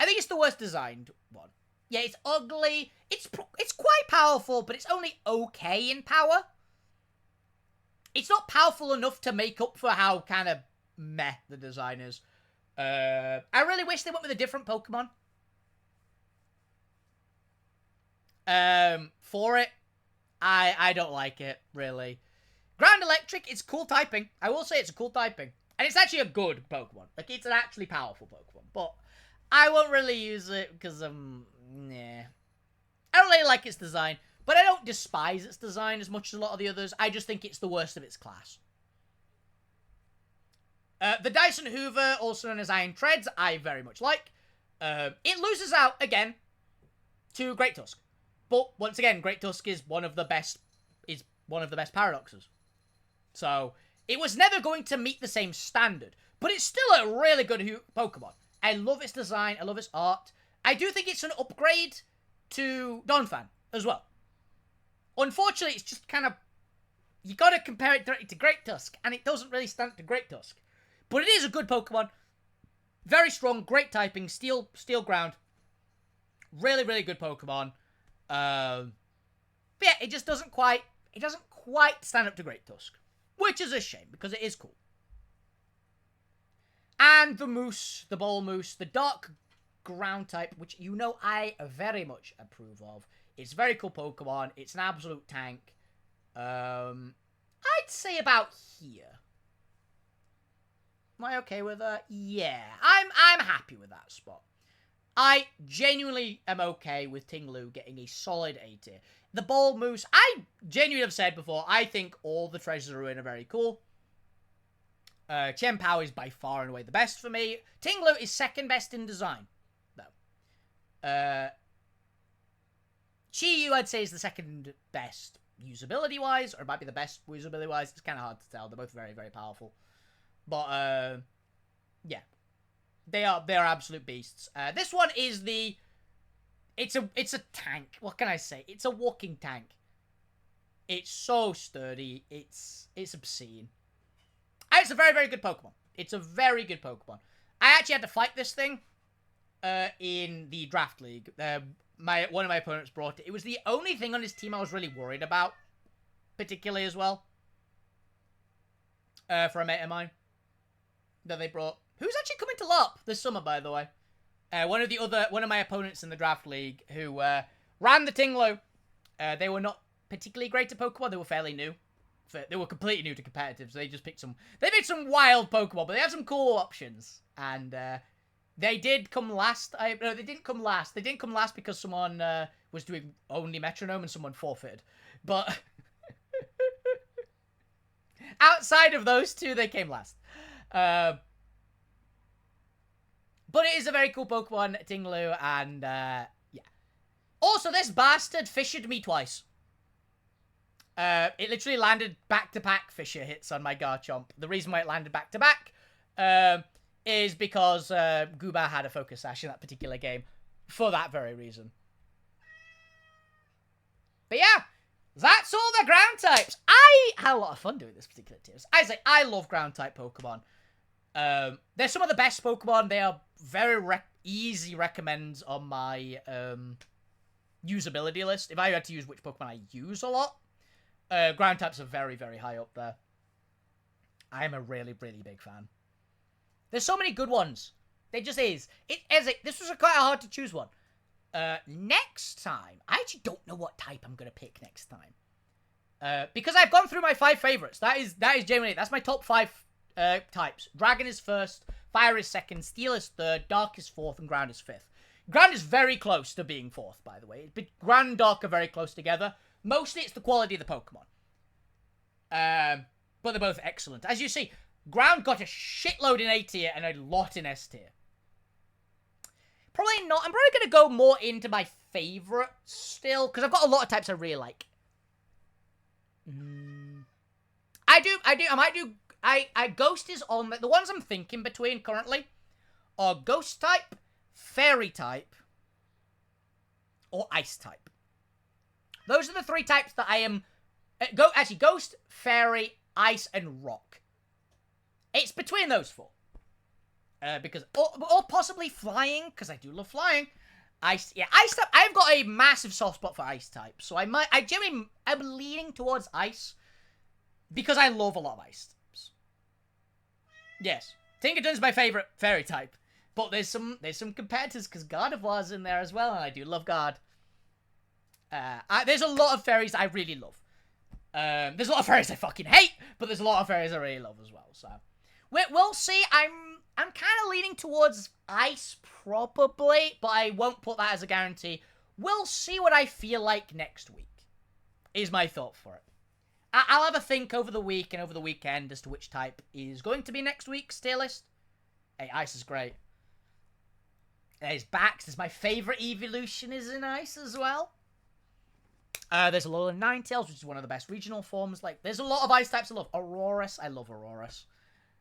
A: I think it's the worst designed one. Yeah, it's ugly. It's quite powerful, but it's only okay in power. It's not powerful enough to make up for how kind of meh the design is. I really wish they went with a different Pokemon. For it, I don't like it, really. Ground Electric, it's cool typing. I will say it's a cool typing. And it's actually a good Pokemon. Like, it's an actually powerful Pokemon. But I won't really use it because, nah. I don't really like its design. But I don't despise its design as much as a lot of the others. I just think it's the worst of its class. The Dyson Hoover, also known as Iron Treads, I very much like. It loses out, again, to Great Tusk. But, once again, Great Tusk is one of the best Paradoxes. So, it was never going to meet the same standard. But it's still a really good Pokemon. I love its design. I love its art. I do think it's an upgrade to Donphan as well. Unfortunately, it's just kind of... You gotta compare it directly to Great Tusk. And it doesn't really stand to Great Tusk. But it is a good Pokemon. Very strong. Great typing. Steel ground. Really, really good Pokemon. But yeah, it just doesn't quite... It doesn't quite stand up to Great Tusk. Which is a shame, because it is cool. And the Moose, the Ball Moose, the Dark Ground type, which you know I very much approve of. It's a very cool Pokemon. It's an absolute tank. I'd say about here. Am I okay with that? Yeah, I'm happy with that spot. I genuinely am okay with Tinglu getting a solid A tier. The Ball Moose, I genuinely have said before, I think all the Treasures of Ruin are very cool. Chien-Pao is by far and away the best for me. Tinglu is second best in design, though. Chi-Yu, I'd say, is the second best usability-wise, or it might be the best usability-wise. It's kind of hard to tell. They're both very, very powerful. But, yeah. They're absolute beasts. This one is the... It's a tank. What can I say? It's a walking tank. It's so sturdy. It's obscene. And it's a very, very good Pokemon. It's a very good Pokemon. I actually had to fight this thing in the draft league. One of my opponents brought it. It was the only thing on his team I was really worried about, particularly as well. For a mate of mine that they brought. Who's actually coming to LARP this summer, by the way? One of my opponents in the draft league who ran the Tinglu. They were not particularly great at Pokemon. They were fairly new. They were completely new to competitive, so they just picked some... They picked some wild Pokemon, but they have some cool options. And they did come last. No, they didn't come last. They didn't come last because someone was doing only Metronome and someone forfeited. But outside of those two, they came last. But it is a very cool Pokemon, Tinglu, and yeah. Also, this bastard fissured me twice. It literally landed back-to-back Fissure hits on my Garchomp. The reason why it landed back-to-back is because Gooba had a Focus Sash in that particular game for that very reason. But yeah, that's all the ground types. I had a lot of fun doing this particular tiers. I love ground-type Pokemon. They're some of the best Pokemon. They are very easy recommends on my usability list. If I had to use which Pokemon I use a lot, ground types are very, very high up there. I am a really, really big fan. There's so many good ones. There just is. This was quite hard to choose one. Next time, I actually don't know what type I'm going to pick next time. Because I've gone through my 5 favorites. That is genuinely, that's my top 5 types. Dragon is first, Fire is second, Steel is third, Dark is fourth, and Ground is fifth. Ground is very close to being fourth, by the way. Ground and Dark are very close together. Mostly it's the quality of the Pokemon. But they're both excellent. As you see, Ground got a shitload in A tier and a lot in S tier. Probably not. I'm probably going to go more into my favourites still, because I've got a lot of types I really like. I Ghost is on the ones I'm thinking between currently are Ghost type, Fairy type, or Ice type. Those are the 3 types that I am... Actually, Ghost, Fairy, Ice, and Rock. It's between those 4. Because... Or possibly Flying, because I do love Flying. Ice... Yeah, Ice type... I've got a massive soft spot for Ice type. So I might... I'm leaning towards Ice. Because I love a lot of Ice types. Yes. Tinkerton's my favourite Fairy type. But there's some competitors, because Gardevoir's in there as well, and I do love Guard. There's a lot of fairies I really love. There's a lot of fairies I fucking hate, but there's a lot of fairies I really love as well. So we'll see. I'm kind of leaning towards Ice probably, but I won't put that as a guarantee. We'll see what I feel like next week. Is my thought for it. I'll have a think over the week and over the weekend as to which type is going to be next week's tier list. Hey, Ice is great. There's Bax. There's my favourite evolution is in Ice as well. There's Alolan Ninetales, which is one of the best regional forms. Like, there's a lot of Ice types I love. Aurorus. I love Aurorus.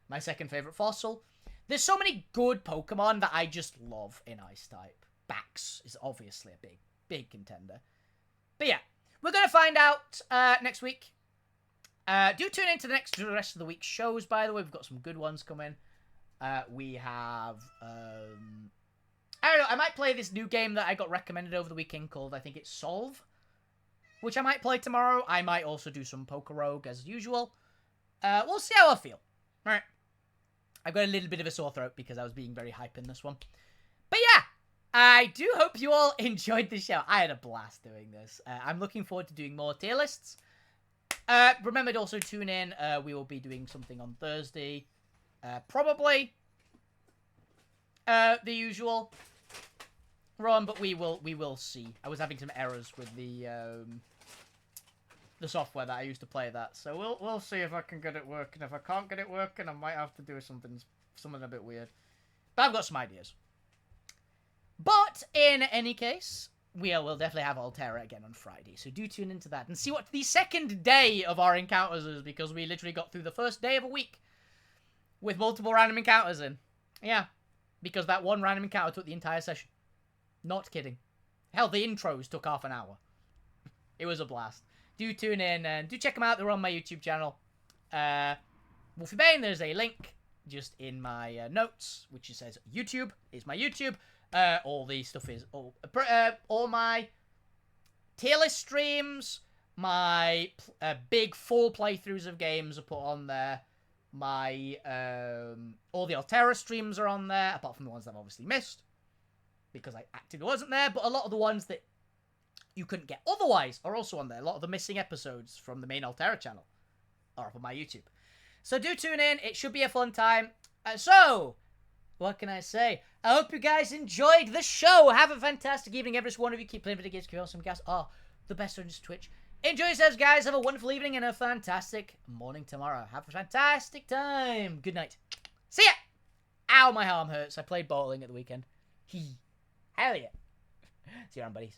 A: My second favourite fossil. There's so many good Pokemon that I just love in Ice type. Bax is obviously a big contender. But yeah, we're going to find out next week. Do tune into the rest of the week's shows, by the way. We've got some good ones coming. We have... I don't know, I might play this new game that I got recommended over the weekend called, I think it's Solve, which I might play tomorrow. I might also do some Poker Rogue as usual. We'll see how I feel. All right. I've got a little bit of a sore throat because I was being very hype in this one. But yeah, I do hope you all enjoyed the show. I had a blast doing this. I'm looking forward to doing more tier lists. Remember to also tune in. We will be doing something on Thursday. Probably the usual run, but we will see. I was having some errors with the software that I used to play that, so we'll see if I can get it working. If I can't get it working, I might have to do something a bit weird. But I've got some ideas. But in any case, we'll definitely have Altera again on Friday, so do tune into that and see what the second day of our encounters is, because we literally got through the first day of a week with multiple random encounters in. Yeah, because that one random encounter took the entire session. Not kidding. Hell, the intros took half an hour. It was a blast. Do tune in and do check them out. They're on my YouTube channel. Wolfie Bane, there's a link just in my notes, which says YouTube is my YouTube. All the stuff is all my tier list streams, my big full playthroughs of games are put on there. My all the Altera streams are on there, apart from the ones I've obviously missed because I actively wasn't there. But a lot of the ones that you couldn't get otherwise are also on there. A lot of the missing episodes from the main Altera channel are up on my YouTube. So do tune in. It should be a fun time. So, what can I say? I hope you guys enjoyed the show. Have a fantastic evening, every one of you. Keep playing video games, keep awesome guys. Oh, the best on Twitch. Enjoy yourselves, guys. Have a wonderful evening and a fantastic morning tomorrow. Have a fantastic time. Good night. See ya. Ow, my arm hurts. I played bowling at the weekend. Hell yeah. See you around, buddies.